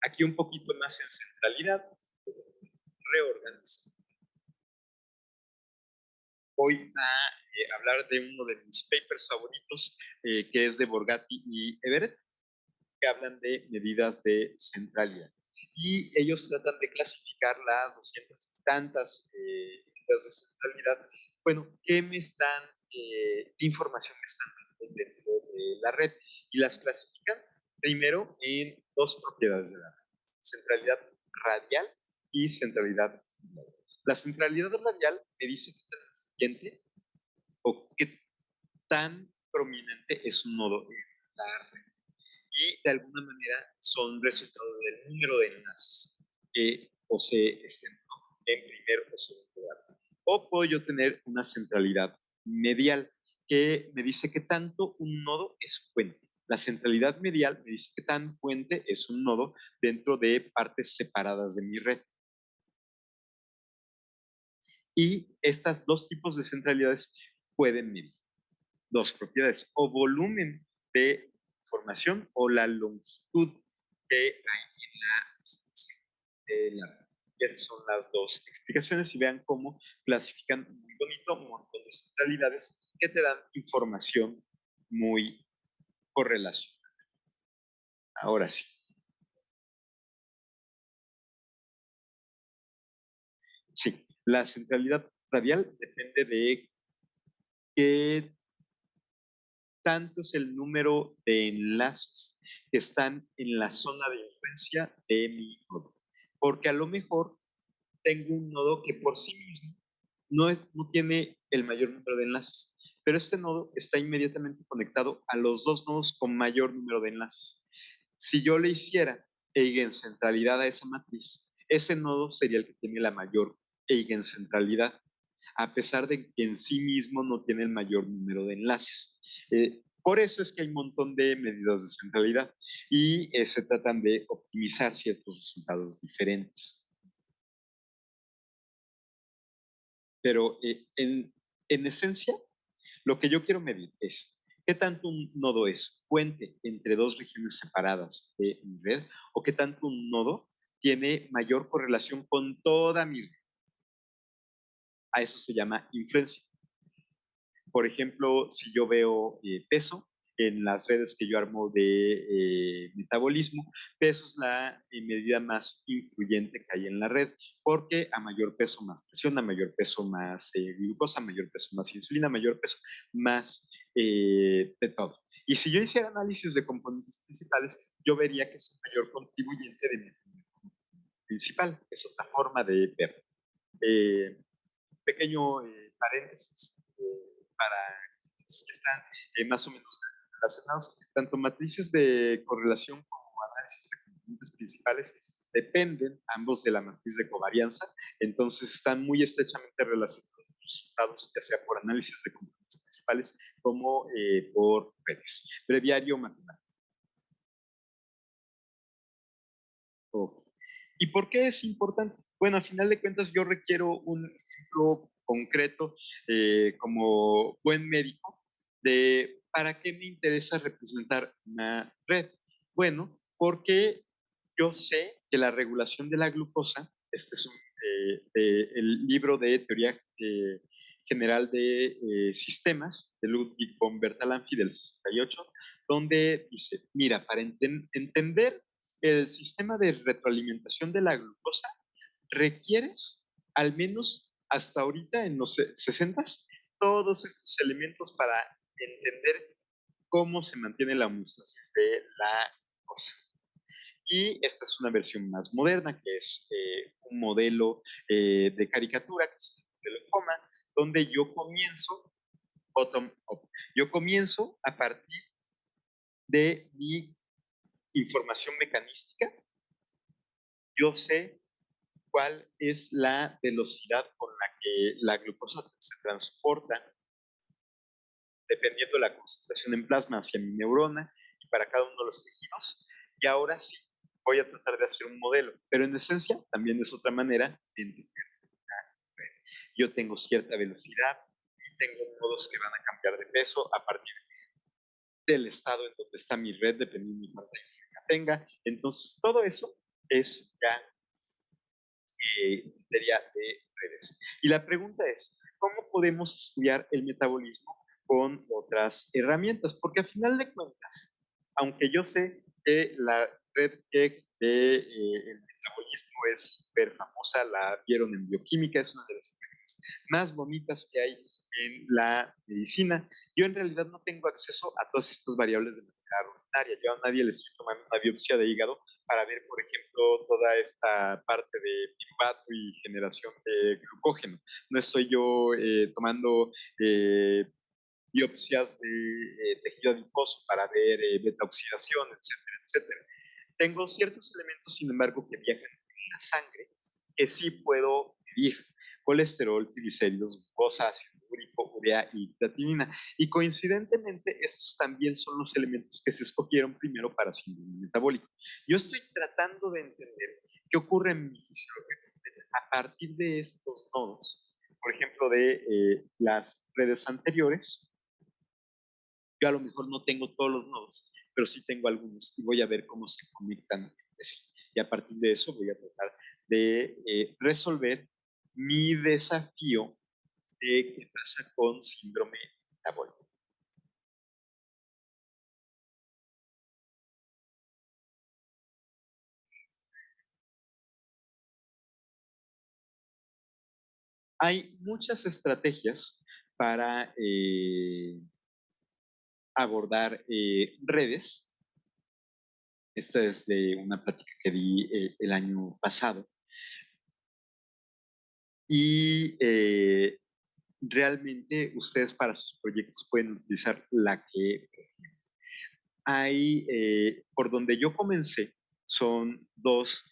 S1: Aquí un poquito más en centralidad, reorganización. Voy a hablar de uno de mis papers favoritos, que es de Borgatti y Everett, que hablan de medidas de centralidad. Y ellos tratan de clasificar las 200 y tantas medidas de centralidad. Bueno, ¿qué me están, qué información me están dando dentro de la red? Y las clasifican primero en 2 propiedades de la red: centralidad radial y centralidad radial. La centralidad radial me dice qué tan eficiente o qué tan prominente es un nodo en la red. Y de alguna manera son resultado del número de enlaces que posee este nodo en primer o segundo lugar. O puedo yo tener una centralidad medial que me dice qué tanto un nodo es fuente. La centralidad medial me dice qué tan fuente es un nodo dentro de partes separadas de mi red. Y estas 2 tipos de centralidades pueden medir 2 propiedades: o volumen de información o la longitud que hay en la extensión de la red. Esas son las 2 explicaciones y vean cómo clasifican muy bonito un montón de centralidades que te dan información muy correlacionada. Ahora sí. Sí, la centralidad radial depende de qué tanto es el número de enlaces que están en la zona de influencia de mi nodo. Porque a lo mejor tengo un nodo que por sí mismo no tiene el mayor número de enlaces, pero este nodo está inmediatamente conectado a los 2 nodos con mayor número de enlaces. Si yo le hiciera eigencentralidad a esa matriz, ese nodo sería el que tiene la mayor eigencentralidad, a pesar de que en sí mismo no tiene el mayor número de enlaces. Por eso es que hay un montón de medidas de centralidad y se tratan de optimizar ciertos resultados diferentes. Pero en esencia, lo que yo quiero medir es qué tanto un nodo es puente entre 2 regiones separadas de mi red o qué tanto un nodo tiene mayor correlación con toda mi red. A eso se llama influencia. Por ejemplo, si yo veo peso en las redes que yo armo de metabolismo, peso es la medida más influyente que hay en la red, porque a mayor peso más presión, a mayor peso más glucosa, a mayor peso más insulina, a mayor peso más de todo. Y si yo hiciera análisis de componentes principales, yo vería que es el mayor contribuyente de mi principal. Es otra forma de ver. Pequeño paréntesis para quienes están más o menos relacionados. Tanto matrices de correlación como análisis de componentes principales dependen ambos de la matriz de covarianza, entonces están muy estrechamente relacionados los resultados, ya sea por análisis de componentes principales como por redes. Breviario matemático. Oh. ¿Y por qué es importante? Bueno, a final de cuentas yo requiero un ejemplo concreto como buen médico de para qué me interesa representar una red. Bueno, porque yo sé que la regulación de la glucosa, este es el libro de teoría general de sistemas de Ludwig von Bertalanffy del 68, donde dice, mira, para entender el sistema de retroalimentación de la glucosa, requieres, al menos hasta ahorita en los 60, todos estos elementos para entender cómo se mantiene la homeostasis de la glucosa. Y esta es una versión más moderna, que es un modelo de caricatura, que es el modelo coma, donde yo comienzo bottom up. Yo comienzo a partir de mi información mecanística. Yo sé cuál es la velocidad con la que la glucosa se transporta dependiendo de la concentración en plasma hacia mi neurona y para cada uno de los tejidos. Y ahora sí, voy a tratar de hacer un modelo, pero en esencia también es otra manera de entender. Yo tengo cierta velocidad y tengo nodos que van a cambiar de peso a partir del estado en donde está mi red, dependiendo de cuánta insulina tenga. Entonces, todo eso es ya materia de redes. Y la pregunta es, ¿cómo podemos estudiar el metabolismo con otras herramientas? Porque a final de cuentas, aunque yo sé que la red de el metabolismo es súper famosa, la vieron en bioquímica, es una de las más bonitas que hay en la medicina, yo en realidad no tengo acceso a todas estas variables de manera rutinaria. Yo a nadie le estoy tomando una biopsia de hígado para ver, por ejemplo, toda esta parte de piruvato y generación de glucógeno. No estoy yo tomando biopsias de tejido adiposo para ver beta-oxidación, etcétera, etcétera. Tengo ciertos elementos, sin embargo, que viajan en la sangre, que sí puedo medir: colesterol, triglicéridos, glucosa, ácido úrico, urea y creatinina. Y coincidentemente, estos también son los elementos que se escogieron primero para síndrome metabólico. Yo estoy tratando de entender qué ocurre en mi fisiología a partir de estos nodos, por ejemplo, de las redes anteriores. Yo a lo mejor no tengo todos los nodos, pero sí tengo algunos y voy a ver cómo se conectan entre sí. Y a partir de eso voy a tratar de resolver mi desafío de qué pasa con síndrome metabólico. Hay muchas estrategias para abordar redes. Esta es de una plática que di el año pasado. Y realmente ustedes para sus proyectos pueden utilizar la que hay. Por donde yo comencé son dos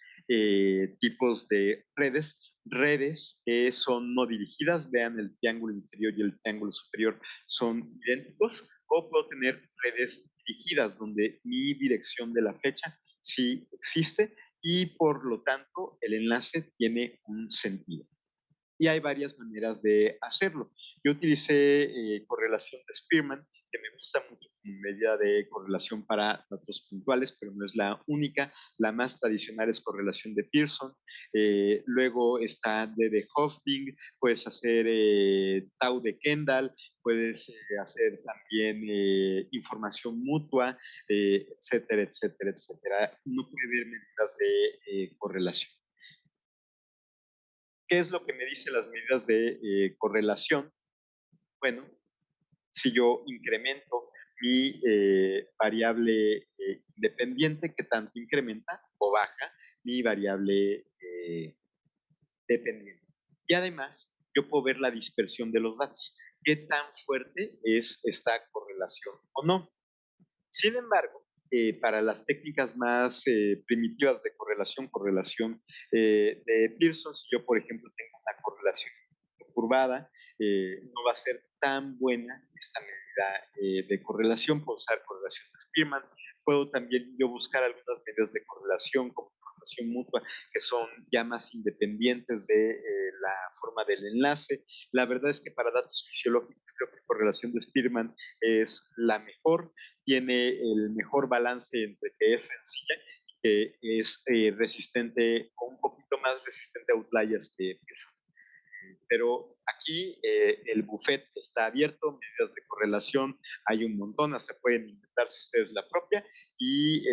S1: tipos de redes. Redes que son no dirigidas, vean el triángulo inferior y el triángulo superior son idénticos, o puedo tener redes dirigidas donde mi dirección de la flecha sí existe y por lo tanto el enlace tiene un sentido. Y hay varias maneras de hacerlo. Yo utilicé correlación de Spearman, que me gusta mucho como medida de correlación para datos puntuales, pero no es la única. La más tradicional es correlación de Pearson. Luego está de Hofding, puedes hacer Tau de Kendall, puedes hacer también información mutua, etcétera, etcétera, etcétera. No puede haber medidas de correlación. ¿Qué es lo que me dicen las medidas de correlación? Bueno, si yo incremento mi variable dependiente, ¿qué tanto incrementa o baja mi variable dependiente? Y además, yo puedo ver la dispersión de los datos. ¿Qué tan fuerte es esta correlación o no? Sin embargo, para las técnicas más primitivas de correlación de Pearson, si yo, por ejemplo, tengo una correlación curvada, no va a ser tan buena esta medida de correlación. Puedo usar correlación de Spearman. Puedo también yo buscar algunas medidas de correlación como correlación mutua, que son ya más independientes de la forma del enlace. La verdad es que para datos fisiológicos creo que correlación de Spearman es la mejor, tiene el mejor balance entre que es sencilla y que es resistente o un poquito más resistente a outliers que Pearson. Pero aquí el buffet está abierto, medidas de correlación hay un montón, hasta pueden inventarse ustedes la propia, y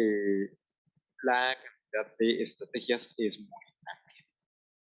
S1: la cantidad de estrategias es muy amplia.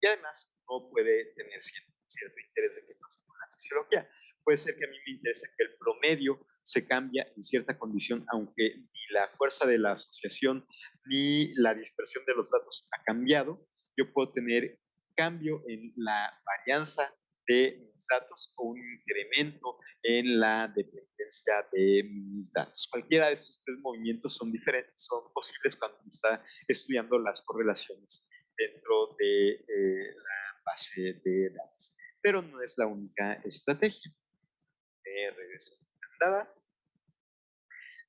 S1: Y además uno puede tener cierto interés de qué pasa con las fisiología. Puede ser que a mí me interese que el promedio se cambia en cierta condición, aunque ni la fuerza de la asociación ni la dispersión de los datos ha cambiado. Yo puedo tener cambio en la varianza de mis datos o un incremento en la dependencia de mis datos. Cualquiera de estos tres movimientos son diferentes, son posibles cuando se está estudiando las correlaciones dentro de la base de datos. Pero no es la única estrategia. Regreso a la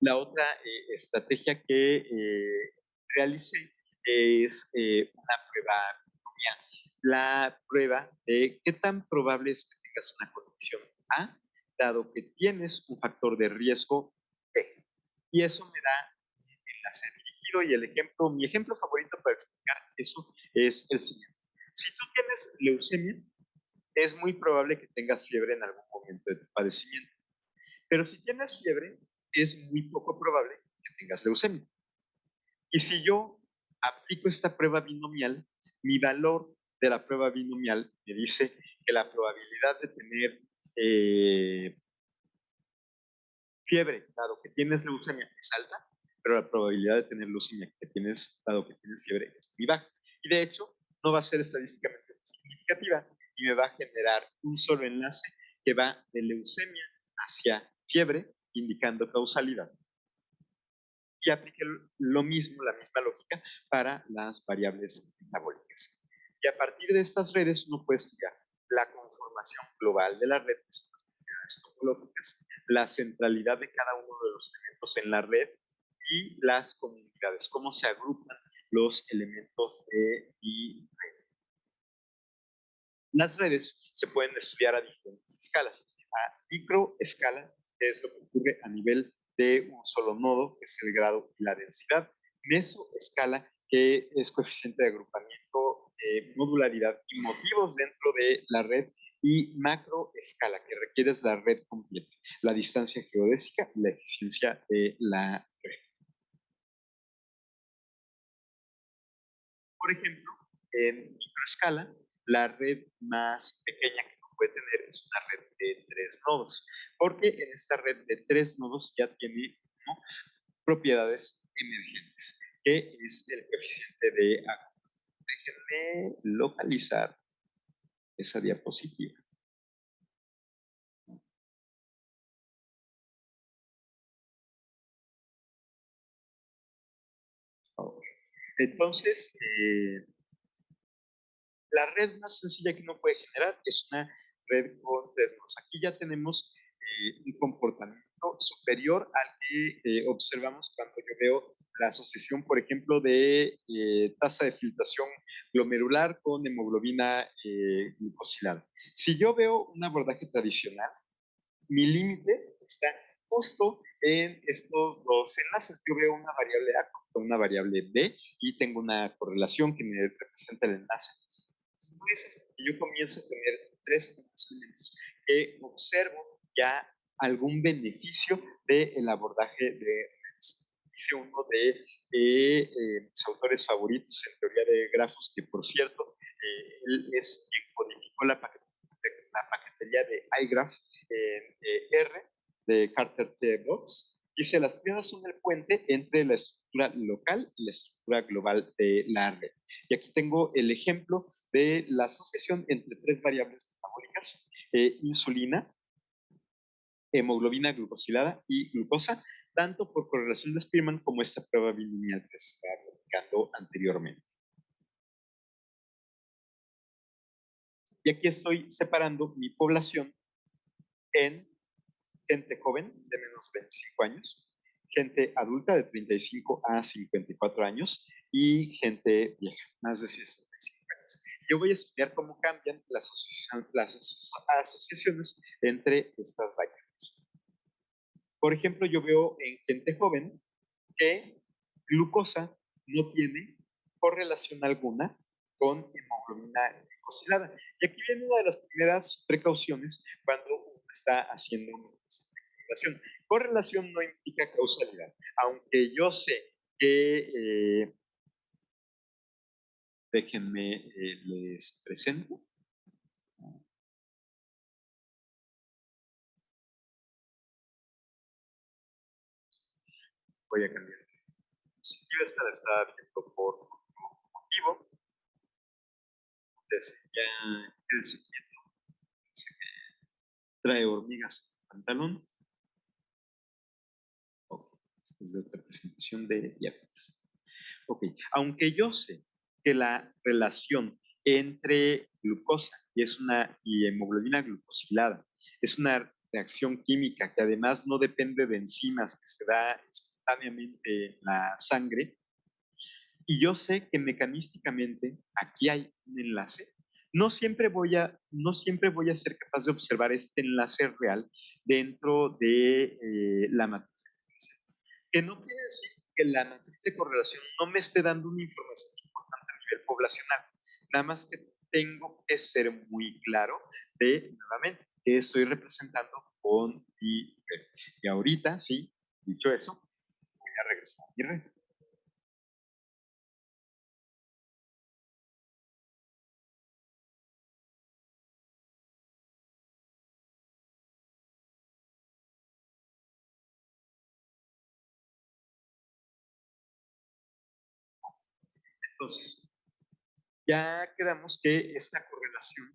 S1: La otra estrategia que realicé es una prueba binomial. La prueba de qué tan probable es que tengas una condición A, dado que tienes un factor de riesgo B. Y eso me da un enlace dirigido y el ejemplo, mi ejemplo favorito para explicar eso es el siguiente. Si tú tienes leucemia, es muy probable que tengas fiebre en algún momento de tu padecimiento. Pero si tienes fiebre, es muy poco probable que tengas leucemia. Y si yo aplico esta prueba binomial, mi valor de la prueba binomial me dice que la probabilidad de tener fiebre, dado que tienes leucemia, es alta, pero la probabilidad de tener leucemia que tienes, dado que tienes fiebre, es muy baja. Y de hecho, no va a ser estadísticamente significativa y me va a generar un solo enlace que va de leucemia hacia fiebre, indicando causalidad. Y apliqué lo mismo, la misma lógica para las variables metabólicas. Y a partir de estas redes uno puede estudiar la conformación global de la red, que son las propiedades topológicas, la centralidad de cada uno de los elementos en la red y las comunidades, cómo se agrupan los elementos de mi red. Las redes se pueden estudiar a diferentes escalas. A microescala, que es lo que ocurre a nivel de un solo nodo, que es el grado y la densidad. Mesoescala, que es coeficiente de agrupamiento, modularidad y motivos dentro de la red. Y macroescala, que requiere la red completa, la distancia geodésica y la eficiencia de la red. Por ejemplo, en microescala, la red más pequeña que uno puede tener es una red de 3 nodos, porque en esta red de 3 nodos ya tiene, ¿no?, propiedades emergentes, que es el coeficiente de agua. Déjenme localizar esa diapositiva. Entonces, la red más sencilla que uno puede generar es una red con 3 nodos. Aquí ya tenemos un comportamiento superior al que observamos cuando yo veo la asociación, por ejemplo, de tasa de filtración glomerular con hemoglobina glucosilada. Si yo veo un abordaje tradicional, mi límite está justo en estos dos enlaces. Yo veo una variable A con una variable B y tengo una correlación que me representa el enlace. No es hasta que yo comienzo a tener 3 elementos que observo ya algún beneficio del abordaje de redes. Dice uno de mis autores favoritos en teoría de grafos, que por cierto, él es quien codificó la paquetería de iGraph en R de Carter T. Box. Dice, las piedras son el puente entre la estructura local y la estructura global de la red. Y aquí tengo el ejemplo de la asociación entre 3 variables metabólicas, insulina, hemoglobina glucosilada y glucosa, tanto por correlación de Spearman como esta prueba binomial que se estaba platicando anteriormente. Y aquí estoy separando mi población en gente joven de menos de 25 años, gente adulta de 35 a 54 años y gente vieja, más de 65 años. Yo voy a estudiar cómo cambian las asociaciones entre estas variables. Por ejemplo, yo veo en gente joven que glucosa no tiene correlación alguna con hemoglobina glucosilada. Y aquí viene una de las primeras precauciones cuando uno está haciendo una correlación. Correlación no implica causalidad, aunque yo sé que, déjenme les presento. voy a cambiar. Positiva esta la estaba viendo por motivo. Entonces, ya quédese quieto. Trae hormigas en el pantalón. Ok, esta es de otra presentación de diabetes. Ok, aunque yo sé que la relación entre glucosa y hemoglobina glucosilada es una reacción química que además no depende de enzimas, que se da espontáneamente en la sangre, y yo sé que mecanísticamente aquí hay un enlace, no siempre voy a ser capaz de observar este enlace real dentro de la matriz de correlación. Que no quiere decir que la matriz de correlación no me esté dando una información importante a nivel poblacional. Nada más que tengo que ser muy claro de, nuevamente, que estoy representando con mi red. Y ahorita, sí, dicho eso, voy a regresar a mi red. Entonces, ya quedamos que esta correlación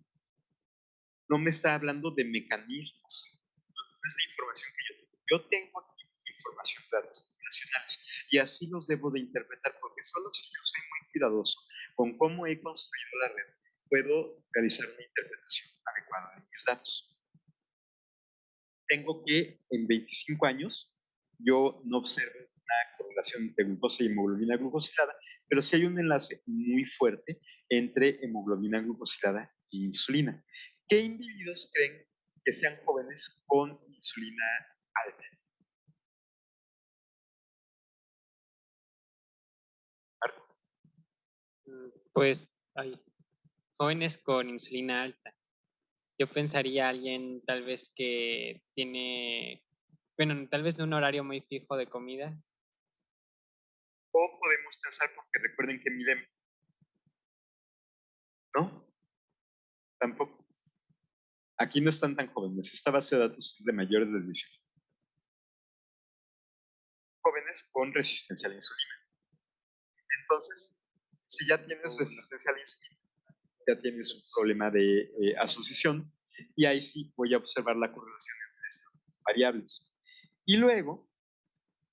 S1: no me está hablando de mecanismos, no es la información que yo tengo. Yo tengo aquí información de datos poblacionales y así los debo de interpretar porque solo si yo soy muy cuidadoso con cómo he construido la red, puedo realizar una interpretación adecuada de mis datos. Tengo que en 25 años yo no observo una correlación entre glucosa y hemoglobina glucosilada, pero sí hay un enlace muy fuerte entre hemoglobina glucosilada e insulina. ¿Qué individuos creen que sean jóvenes con insulina alta? Marco.
S2: Pues hay jóvenes con insulina alta. Yo pensaría alguien tal vez que tiene, bueno, tal vez no un horario muy fijo de comida.
S1: O podemos pensar, porque recuerden que miden, ¿no? Tampoco. Aquí no están tan jóvenes. Esta base de datos es de mayores de 18. Jóvenes con resistencia a la insulina. Entonces, si ya tienes resistencia a la insulina, ya tienes un problema de asociación y ahí sí voy a observar la correlación entre estas variables. Y luego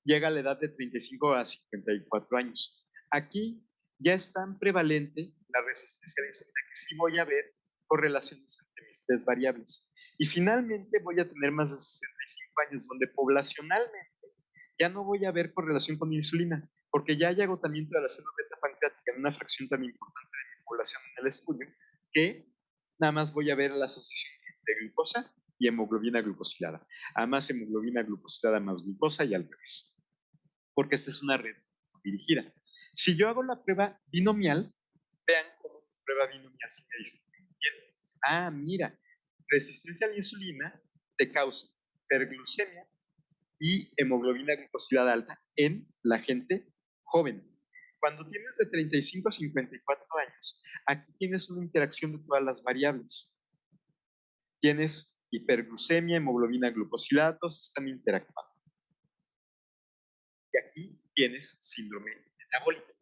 S1: llega la edad de 35 a 54 años. Aquí ya es tan prevalente la resistencia a la insulina que sí voy a ver correlaciones entre mis tres variables. Y finalmente voy a tener más de 65 años, donde poblacionalmente ya no voy a ver correlación con insulina, porque ya hay agotamiento de la célula beta pancreática en una fracción tan importante de mi población en el estudio, que nada más voy a ver la asociación de glucosa y hemoglobina glucosilada. Además, hemoglobina glucosilada más glucosa y al revés, porque esta es una red dirigida. Si yo hago la prueba binomial, vean cómo la prueba binomial se me distribuye. Ah, mira, resistencia a la insulina te causa hiperglucemia y hemoglobina glucosilada alta en la gente joven. Cuando tienes de 35 a 54 años, aquí tienes una interacción de todas las variables. Tienes hiperglucemia, hemoglobina glucosilada, todos están interactuando. Y aquí tienes síndrome metabólico.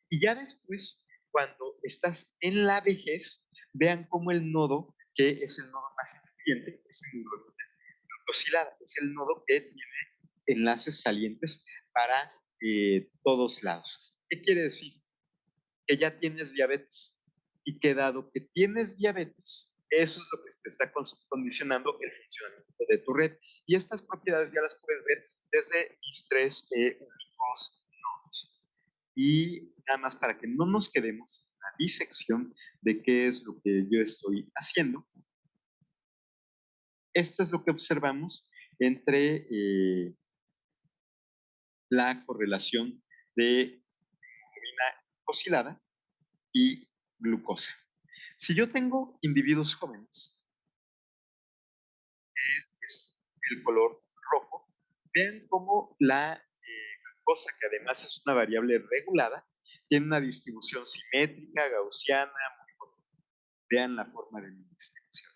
S1: Y ya después, cuando estás en la vejez, vean cómo el nodo, que es el nodo más influyente, es hemoglobina glucosilada, es el nodo que tiene enlaces salientes para todos lados. ¿Qué quiere decir? Que ya tienes diabetes y que dado que tienes diabetes, eso es lo que te está condicionando el funcionamiento de tu red. Y estas propiedades ya las puedes ver desde mis tres únicos nodos. Y nada más para que no nos quedemos en la disección de qué es lo que yo estoy haciendo. Esto es lo que observamos entre la correlación de hemoglobina glucosilada y glucosa. Si yo tengo individuos jóvenes, es el color rojo, vean cómo la glucosa, que además es una variable regulada, tiene una distribución simétrica, gaussiana, muy bonita. Vean la forma de mi distribución.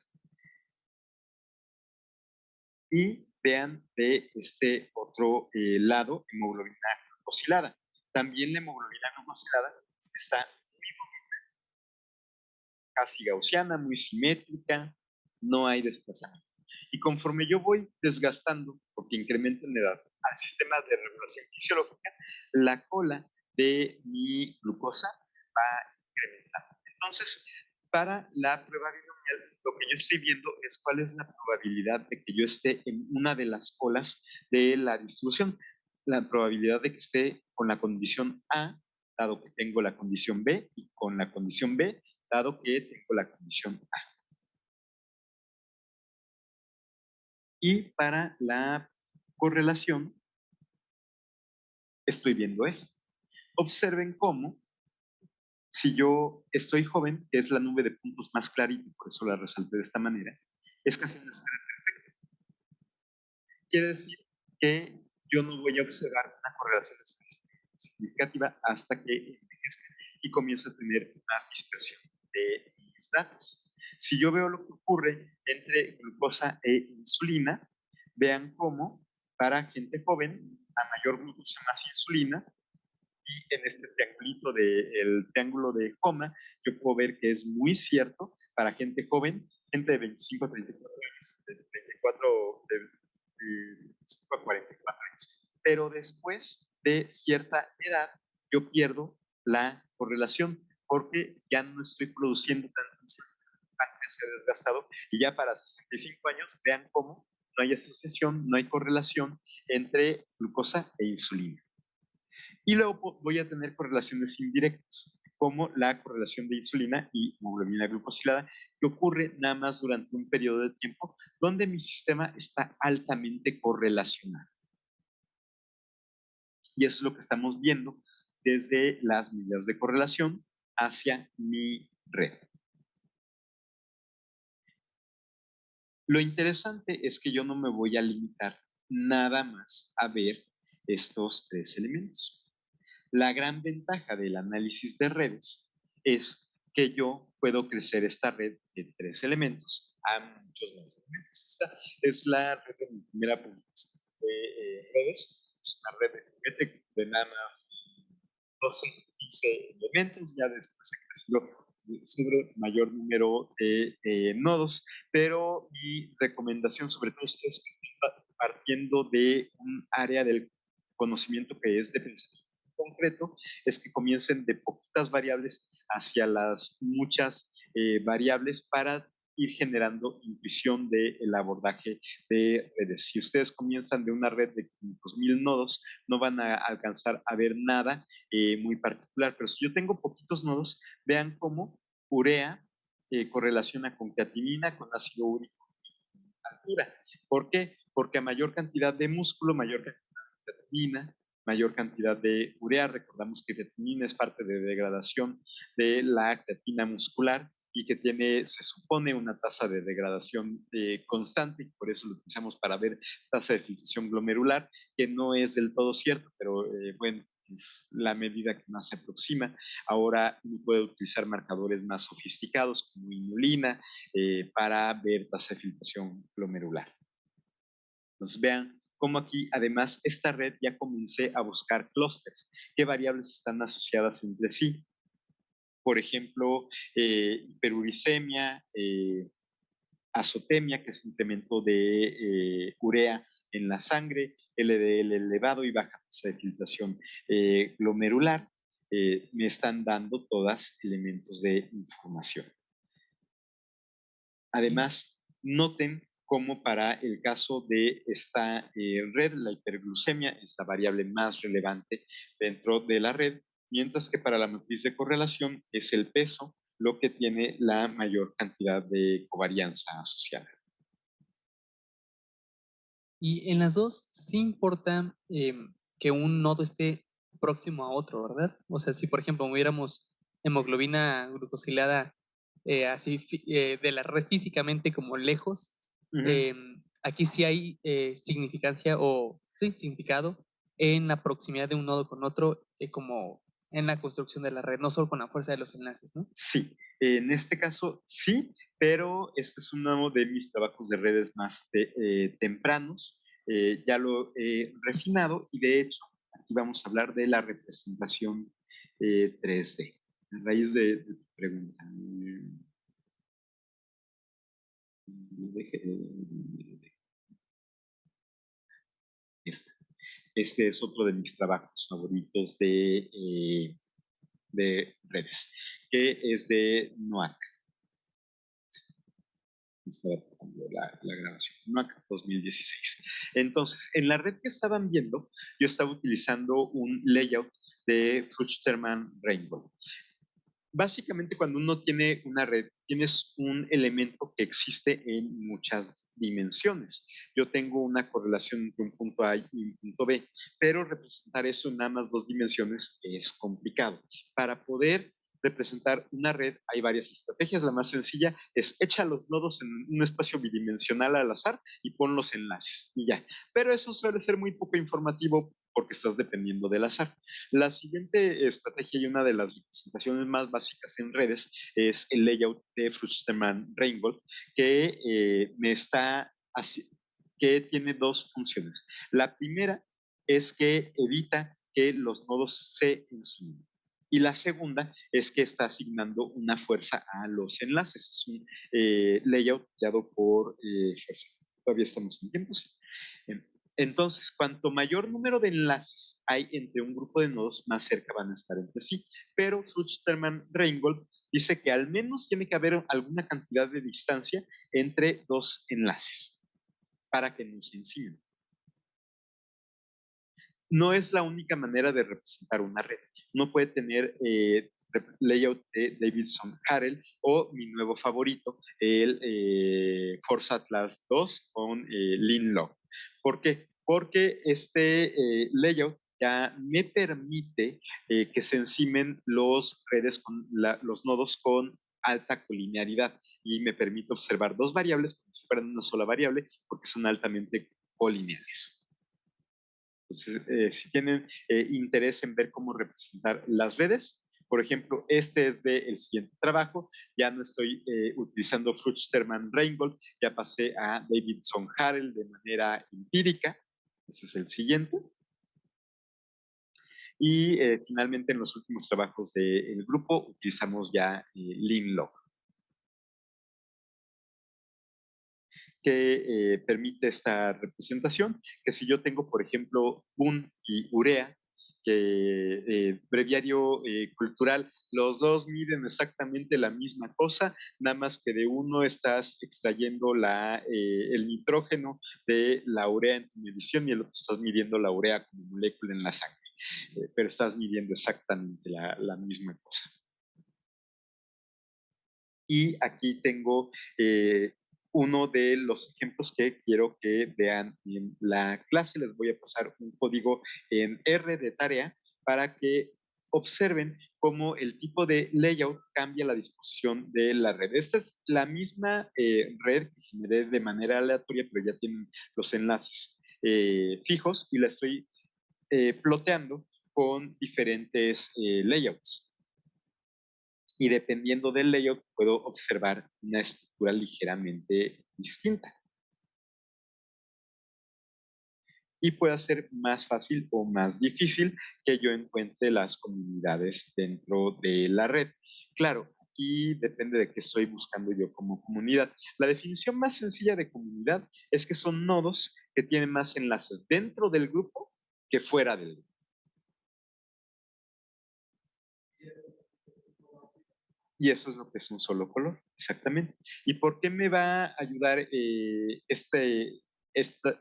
S1: Y vean de este otro lado hemoglobina glucosilada. También la hemoglobina glucosilada está casi gaussiana, muy simétrica, no hay desplazamiento. Y conforme yo voy desgastando, porque incremento en edad, al sistema de regulación fisiológica, la cola de mi glucosa va incrementando. Entonces, para la prueba binomial, lo que yo estoy viendo es cuál es la probabilidad de que yo esté en una de las colas de la distribución. La probabilidad de que esté con la condición A, dado que tengo la condición B, y con la condición B, dado que tengo la condición A. Y para la correlación, estoy viendo eso. Observen cómo, si yo estoy joven, que es la nube de puntos más clarita, por eso la resalté de esta manera, es casi una esfera perfecta. Quiere decir que yo no voy a observar una correlación significativa hasta que envejezca y comience a tener más dispersión de mis datos. Si yo veo lo que ocurre entre glucosa e insulina, vean cómo para gente joven, a mayor glucosa más insulina, y en este triangulito del triángulo de coma, yo puedo ver que es muy cierto para gente joven, gente de 25 a 34 años, de 34, de 25 a 44 años. Pero después de cierta edad, yo pierdo la correlación porque ya no estoy produciendo tanto insulina, antes se ha desgastado, y ya para 65 años, vean cómo no hay asociación, no hay correlación entre glucosa e insulina. Y luego voy a tener correlaciones indirectas, como la correlación de insulina y hemoglobina glucosilada, que ocurre nada más durante un periodo de tiempo donde mi sistema está altamente correlacionado. Y eso es lo que estamos viendo desde las medidas de correlación hacia mi red. Lo interesante es que yo no me voy a limitar nada más a ver estos tres elementos. La gran ventaja del análisis de redes es que yo puedo crecer esta red de tres elementos a muchos más elementos. Esta es la red de mi primera publicación de redes. Es una red de juguete de nada más 12, 15 elementos. Ya después he crecido sobre mayor número de nodos, pero mi recomendación, sobre todo ustedes que están partiendo de un área del conocimiento que es de pensamiento concreto, es que comiencen de poquitas variables hacia las muchas variables para ir generando intuición del abordaje de redes. Si ustedes comienzan de una red de 500,000 nodos, no van a alcanzar a ver nada muy particular, pero si yo tengo poquitos nodos, vean cómo urea correlaciona con creatinina, con ácido úrico y altura. ¿Por qué? Porque a mayor cantidad de músculo, mayor cantidad de creatinina, mayor cantidad de urea. Recordamos que creatinina es parte de degradación de la creatina muscular y que tiene, se supone, una tasa de degradación constante, y por eso lo utilizamos para ver tasa de filtración glomerular, que no es del todo cierto, pero bueno, es la medida que más se aproxima. Ahora uno puede utilizar marcadores más sofisticados como inulina para ver tasa de filtración glomerular. Entonces vean cómo aquí además esta red ya comencé a buscar clústeres, qué variables están asociadas entre sí. Por ejemplo, hiperuricemia, azotemia, que es incremento de urea en la sangre, LDL elevado y baja tasa de filtración glomerular, me están dando todas elementos de información. Además, noten cómo para el caso de esta red, la hiperglucemia es la variable más relevante dentro de la red, mientras que para la matriz de correlación es el peso lo que tiene la mayor cantidad de covarianza asociada.
S2: Y en las dos sí importa que un nodo esté próximo a otro, ¿verdad? O sea, si por ejemplo hubiéramos hemoglobina glucosilada así de la red físicamente como lejos, aquí sí hay significancia o sí, significado en la proximidad de un nodo con otro, como en la construcción de la red, no solo con la fuerza de los enlaces, ¿no?
S1: Sí, en este caso sí, pero este es uno de mis trabajos de redes más tempranos. ya lo he refinado y de hecho aquí vamos a hablar de la representación 3D. A raíz de tu pregunta. Este es otro de mis trabajos favoritos de redes, que es de NOAC. Estaba tocando la grabación, NOAC 2016. Entonces, en la red que estaban viendo, yo estaba utilizando un layout de Fuchterman Rainbow. Básicamente, cuando uno tiene una red, tienes un elemento que existe en muchas dimensiones. Yo tengo una correlación entre un punto A y un punto B, pero representar eso en nada más dos dimensiones es complicado. Para poder representar una red hay varias estrategias. La más sencilla es echa los nodos en un espacio bidimensional al azar y pon los enlaces y ya. Pero eso suele ser muy poco informativo porque estás dependiendo del azar. La siguiente estrategia y una de las representaciones más básicas en redes es el layout de Fuchterman Rainbow, que que tiene dos funciones. La primera es que evita que los nodos se encimen. Y la segunda es que está asignando una fuerza a los enlaces. Es un layout dado por fuerza. Todavía estamos en tiempos. Entonces, cuanto mayor número de enlaces hay entre un grupo de nodos, más cerca van a estar entre sí. Pero Fuchterman Reingold dice que al menos tiene que haber alguna cantidad de distancia entre dos enlaces para que no se encimen. No es la única manera de representar una red. Uno puede tener layout de Davidson Harrell o mi nuevo favorito, el Force Atlas 2 con Linlog. ¿Por qué? Porque este layout ya me permite que se encimen los los nodos con alta colinearidad y me permite observar dos variables como si fueran una sola variable porque son altamente colineales. Entonces, si tienen interés en ver cómo representar las redes, por ejemplo, este es del siguiente trabajo, ya no estoy utilizando Fuchterman Reingold, ya pasé a Davidson Harrell de manera empírica, ese es el siguiente. Y finalmente en los últimos trabajos del grupo utilizamos ya Linlog, que permite esta representación, que si yo tengo, por ejemplo, BUN y urea, que breviario cultural, los dos miden exactamente la misma cosa, nada más que de uno estás extrayendo el nitrógeno de la urea en tu medición y el otro estás midiendo la urea como molécula en la sangre, pero estás midiendo exactamente la misma cosa. Y aquí tengo uno de los ejemplos que quiero que vean en la clase. Les voy a pasar un código en R de tarea para que observen cómo el tipo de layout cambia la disposición de la red. Esta es la misma red que generé de manera aleatoria, pero ya tienen los enlaces fijos y la estoy ploteando con diferentes layouts. Y dependiendo del layout puedo observar una estructura ligeramente distinta. Y puede ser más fácil o más difícil que yo encuentre las comunidades dentro de la red. Claro, aquí depende de qué estoy buscando yo como comunidad. La definición más sencilla de comunidad es que son nodos que tienen más enlaces dentro del grupo que fuera del grupo. Y eso es lo que es un solo color, exactamente. ¿Y por qué me va a ayudar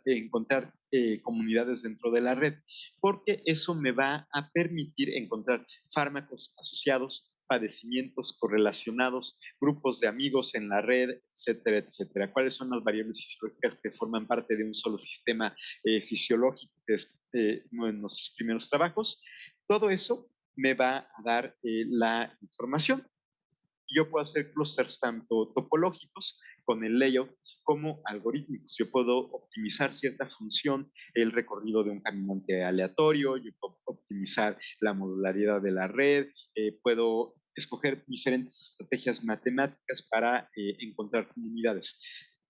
S1: encontrar comunidades dentro de la red? Porque eso me va a permitir encontrar fármacos asociados, padecimientos correlacionados, grupos de amigos en la red, etcétera, etcétera. ¿Cuáles son las variables fisiológicas que forman parte de un solo sistema fisiológico, que es uno de nuestros primeros trabajos? Todo eso me va a dar la información. Yo puedo hacer clusters tanto topológicos con el layout como algorítmicos. Yo puedo optimizar cierta función, el recorrido de un caminante aleatorio, yo puedo optimizar la modularidad de la red, puedo escoger diferentes estrategias matemáticas para encontrar comunidades.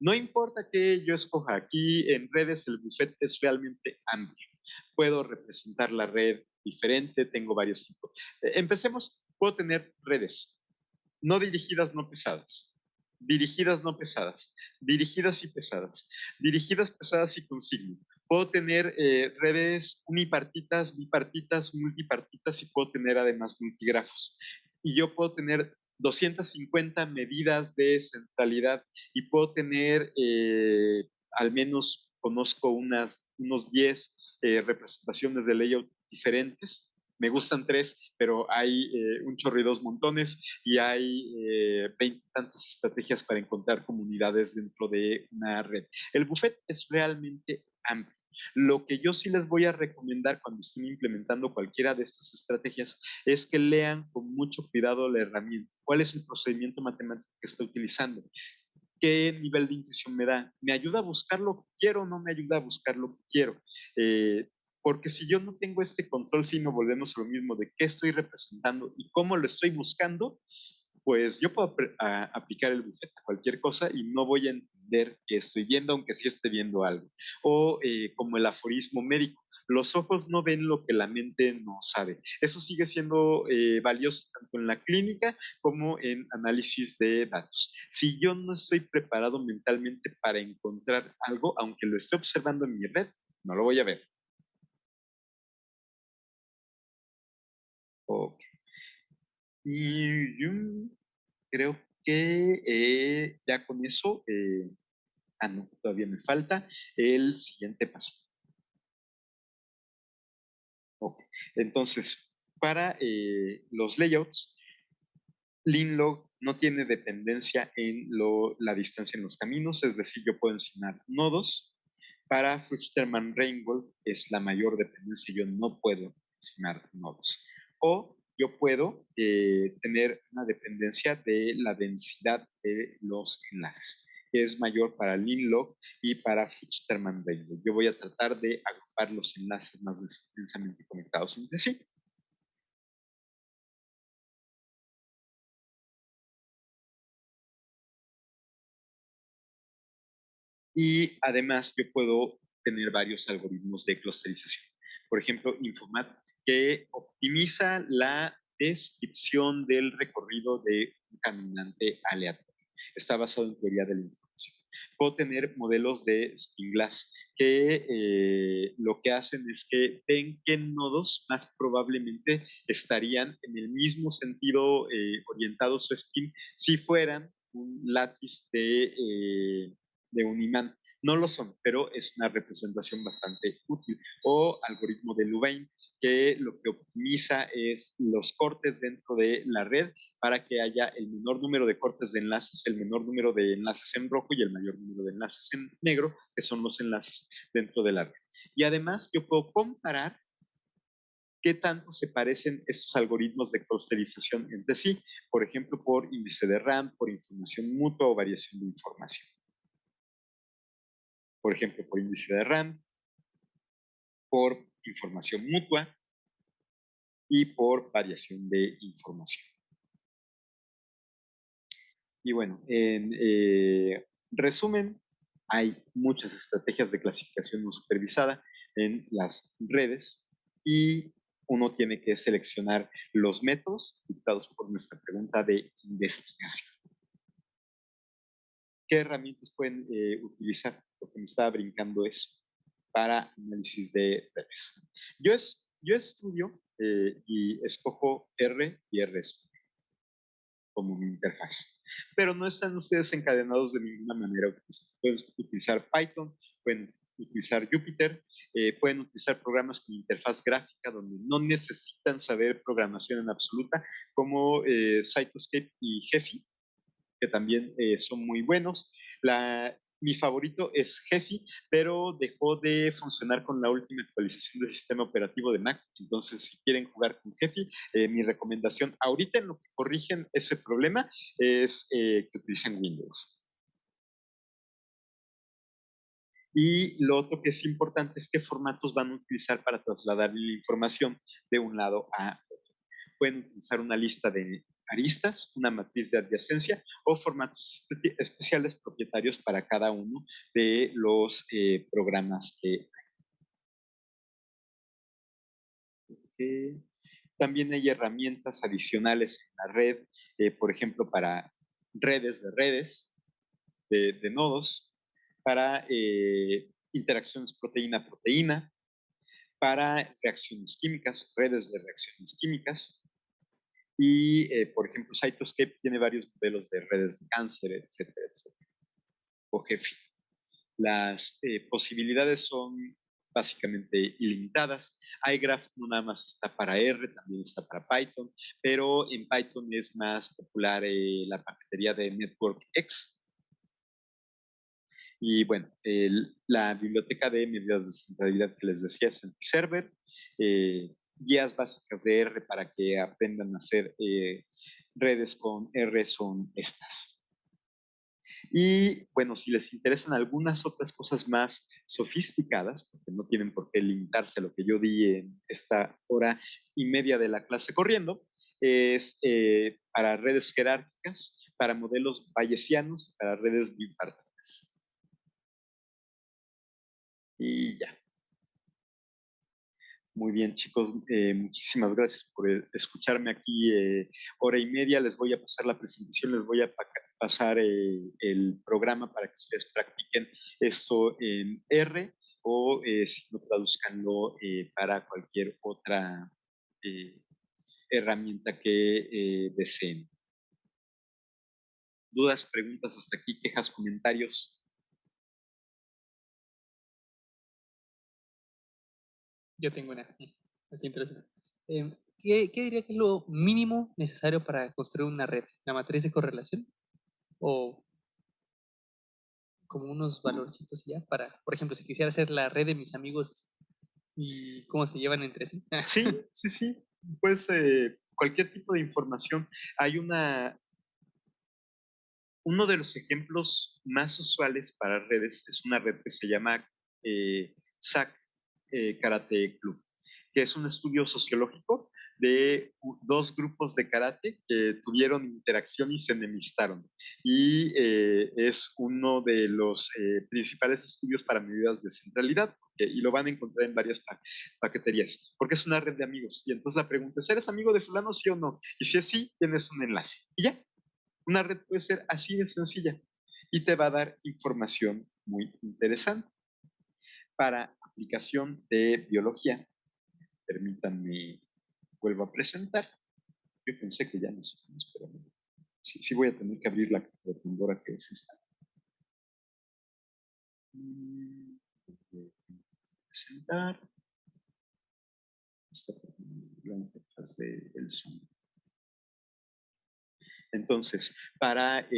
S1: No importa que yo escoja, aquí en redes el buffet es realmente amplio. Puedo representar la red diferente, tengo varios tipos. Empecemos, puedo tener redes no dirigidas, no pesadas. Dirigidas, no pesadas. Dirigidas y pesadas. Dirigidas, pesadas y con signo. Puedo tener redes unipartitas, bipartitas, multipartitas y puedo tener además multigrafos. Y yo puedo tener 250 medidas de centralidad y puedo tener al menos conozco unos 10 representaciones de layout diferentes. Me gustan 3, pero hay un chorro y 2 montones y hay 20 tantas estrategias para encontrar comunidades dentro de una red. El buffet es realmente amplio. Lo que yo sí les voy a recomendar cuando estén implementando cualquiera de estas estrategias es que lean con mucho cuidado la herramienta. ¿Cuál es el procedimiento matemático que está utilizando? ¿Qué nivel de intuición me da? ¿Me ayuda a buscar lo que quiero o no me ayuda a buscar lo que quiero? Porque si yo no tengo este control fino, volvemos a lo mismo de qué estoy representando y cómo lo estoy buscando, pues yo puedo aplicar el buffet a cualquier cosa y no voy a entender qué estoy viendo, aunque sí esté viendo algo. O como el aforismo médico, los ojos no ven lo que la mente no sabe. Eso sigue siendo valioso tanto en la clínica como en análisis de datos. Si yo no estoy preparado mentalmente para encontrar algo, aunque lo esté observando en mi red, no lo voy a ver. Okay. Y yo creo que ya con eso, no, todavía me falta el siguiente paso. Okay. Entonces, para los layouts, Linlog no tiene dependencia en la distancia en los caminos, es decir, yo puedo enseñar nodos. Para Fuchterman-Reingold es la mayor dependencia, yo no puedo enseñar nodos. O yo puedo tener una dependencia de la densidad de los enlaces, que es mayor para Linlog y para Fuchterman-Reingold. Yo voy a tratar de agrupar los enlaces más densamente conectados entre sí. Y además yo puedo tener varios algoritmos de clusterización. Por ejemplo, Infomat, que optimiza la descripción del recorrido de un caminante aleatorio. Está basado en teoría de la información. Puedo tener modelos de Spin-Glass que lo que hacen es que ven qué nodos más probablemente estarían en el mismo sentido orientado su spin si fueran un látiz de un imán. No lo son, pero es una representación bastante útil. O algoritmo de Louvain, que lo que optimiza es los cortes dentro de la red para que haya el menor número de cortes de enlaces, el menor número de enlaces en rojo y el mayor número de enlaces en negro, que son los enlaces dentro de la red. Y además yo puedo comparar qué tanto se parecen estos algoritmos de clusterización entre sí, por ejemplo, por índice de RAM, por información mutua o variación de información. Por ejemplo, por índice de RAM, por información mutua y por variación de información. Y bueno, en resumen, hay muchas estrategias de clasificación no supervisada en las redes y uno tiene que seleccionar los métodos dictados por nuestra pregunta de investigación. ¿Qué herramientas pueden utilizar? Porque me estaba brincando eso para análisis de redes. Yo estudio y escojo R y RStudio como mi interfaz. Pero no están ustedes encadenados de ninguna manera. Pueden utilizar Python, pueden utilizar Jupyter, pueden utilizar programas con interfaz gráfica donde no necesitan saber programación en absoluta, como Cytoscape y Gephi, que también son muy buenos. Mi favorito es Gephi, pero dejó de funcionar con la última actualización del sistema operativo de Mac. Entonces, si quieren jugar con Gephi, mi recomendación ahorita en lo que corrigen ese problema es que utilicen Windows. Y lo otro que es importante es qué formatos van a utilizar para trasladar la información de un lado a otro. Pueden utilizar una lista de aristas, una matriz de adyacencia o formatos especiales propietarios para cada uno de los programas que hay. También hay herramientas adicionales en la red, por ejemplo, para redes de redes, de nodos, para interacciones proteína-proteína, para reacciones químicas, redes de reacciones químicas. Y, por ejemplo, Cytoscape tiene varios modelos de redes de cáncer, etcétera, etcétera. O GEFI. Las posibilidades son básicamente ilimitadas. iGraph no nada más está para R, también está para Python, pero en Python es más popular la paquetería de NetworkX. Y bueno, la biblioteca de medidas de centralidad que les decía es AntiServer, guías básicas de R para que aprendan a hacer redes con R son estas. Y bueno, si les interesan algunas otras cosas más sofisticadas, porque no tienen por qué limitarse a lo que yo di en esta hora y media de la clase corriendo, es para redes jerárquicas, para modelos bayesianos, para redes bipartitas. Y ya. Muy bien, chicos, muchísimas gracias por escucharme aquí hora y media. Les voy a pasar la presentación, les voy a pasar el programa para que ustedes practiquen esto en R o si no, traduzcanlo para cualquier otra herramienta que deseen. ¿Dudas, preguntas hasta aquí, quejas, comentarios?
S3: Yo tengo una, así interesante. ¿Qué diría que es lo mínimo necesario para construir una red? ¿La matriz de correlación? ¿O como unos valorcitos ya para, por ejemplo, si quisiera hacer la red de mis amigos y cómo se llevan entre sí?
S1: Sí. Pues cualquier tipo de información. Hay uno de los ejemplos más usuales para redes es una red que se llama SAC Karate Club, que es un estudio sociológico de dos grupos de karate que tuvieron interacción y se enemistaron. Y es uno de los principales estudios para medidas de centralidad, y lo van a encontrar en varias paqueterías, porque es una red de amigos. Y entonces la pregunta es, ¿eres amigo de fulano, sí o no? Y si es sí, tienes un enlace. Y ya, una red puede ser así de sencilla y te va a dar información muy interesante. Para aplicación de biología, permítanme, vuelvo a presentar. Yo pensé que ya no sé cómo, pero sí voy a tener que abrir la calculadora que es esta. Presentar. Esta la interfaz del Zoom. Entonces, para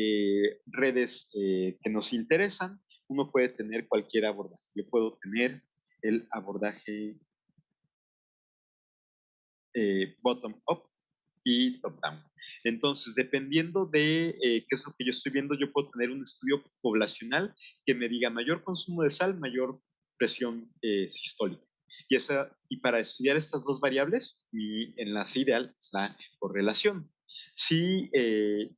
S1: redes que nos interesan, uno puede tener cualquier abordaje. Yo puedo tener el abordaje bottom-up y top-down. Entonces, dependiendo de qué es lo que yo estoy viendo, yo puedo tener un estudio poblacional que me diga mayor consumo de sal, mayor presión sistólica. Y para estudiar estas dos variables, mi enlace ideal es la correlación. Si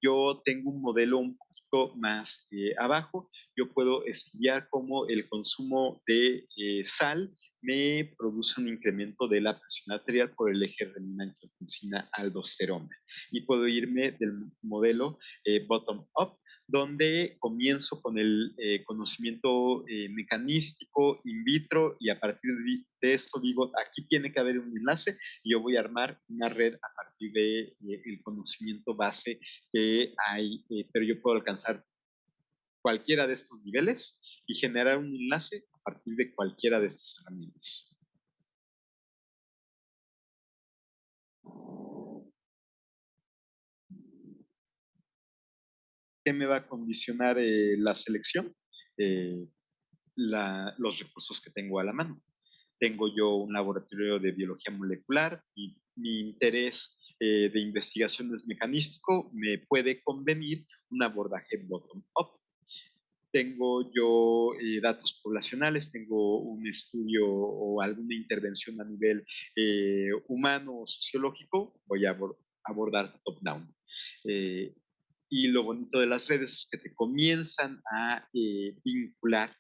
S1: yo tengo un modelo un poquito más abajo, yo puedo estudiar cómo el consumo de sal me produce un incremento de la presión arterial por el eje renina-angiotensina-aldosterona. Y puedo irme del modelo bottom-up, donde comienzo con el conocimiento mecanístico in vitro y a partir de esto digo, aquí tiene que haber un enlace y yo voy a armar una red a partir del conocimiento base que hay, pero yo puedo alcanzar cualquiera de estos niveles y generar un enlace a partir de cualquiera de estas herramientas. ¿Qué me va a condicionar la selección? Los recursos que tengo a la mano. Tengo yo un laboratorio de biología molecular y mi interés de investigación es mecanístico, me puede convenir un abordaje bottom-up. Tengo yo datos poblacionales, tengo un estudio o alguna intervención a nivel humano o sociológico, voy a abordar top-down. Y lo bonito de las redes es que te comienzan a vincular,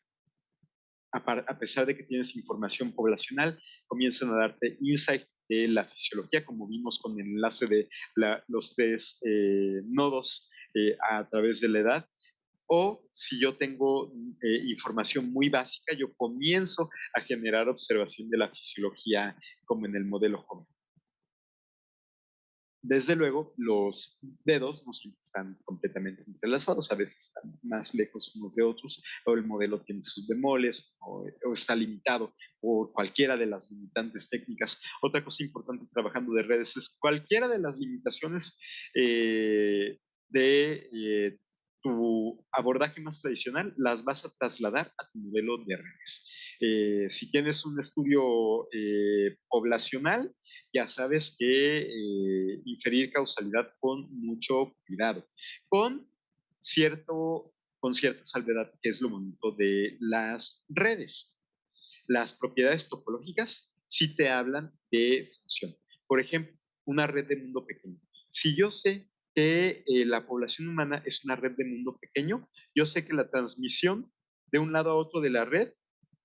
S1: a pesar de que tienes información poblacional, comienzan a darte insight de la fisiología, como vimos con el enlace de los 3 nodos a través de la edad. O si yo tengo información muy básica, yo comienzo a generar observación de la fisiología como en el modelo joven. Desde luego, los dedos no siempre están completamente entrelazados, a veces están más lejos unos de otros, o el modelo tiene sus bemoles, o está limitado por cualquiera de las limitantes técnicas. Otra cosa importante trabajando de redes es cualquiera de las limitaciones de tu abordaje más tradicional, las vas a trasladar a tu modelo de redes. Si tienes un estudio poblacional, ya sabes que inferir causalidad con mucho cuidado, con, con cierta salvedad, que es lo bonito de las redes. Las propiedades topológicas sí te hablan de función. Por ejemplo, una red de mundo pequeño. Si yo sé que la población humana es una red de mundo pequeño, yo sé que la transmisión de un lado a otro de la red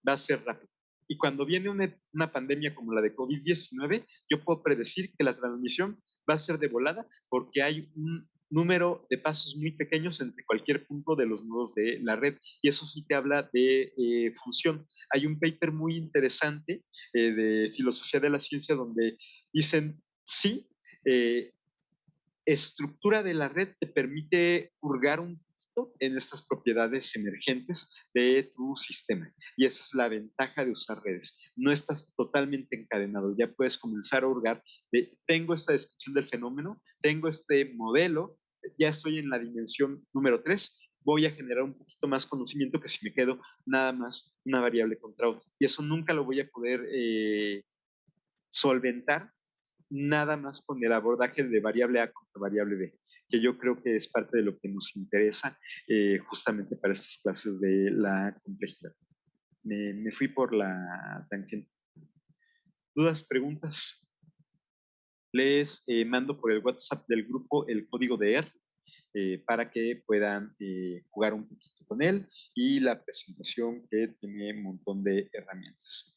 S1: va a ser rápida. Y cuando viene una pandemia como la de COVID-19, yo puedo predecir que la transmisión va a ser de volada porque hay un número de pasos muy pequeños entre cualquier punto de los nodos de la red. Y eso sí te habla de función. Hay un paper muy interesante de filosofía de la ciencia donde dicen, sí, estructura de la red te permite hurgar un poquito en estas propiedades emergentes de tu sistema. Y esa es la ventaja de usar redes. No estás totalmente encadenado, ya puedes comenzar a hurgar de, tengo esta descripción del fenómeno, tengo este modelo, ya estoy en la dimensión número 3, voy a generar un poquito más conocimiento que si me quedo nada más una variable contra otra. Y eso nunca lo voy a poder solventar nada más con el abordaje de variable A contra variable B, que yo creo que es parte de lo que nos interesa justamente para estas clases de la complejidad. Me fui por la tangente. ¿Dudas, preguntas? Les mando por el WhatsApp del grupo el código de R para que puedan jugar un poquito con él y la presentación que tiene un montón de herramientas.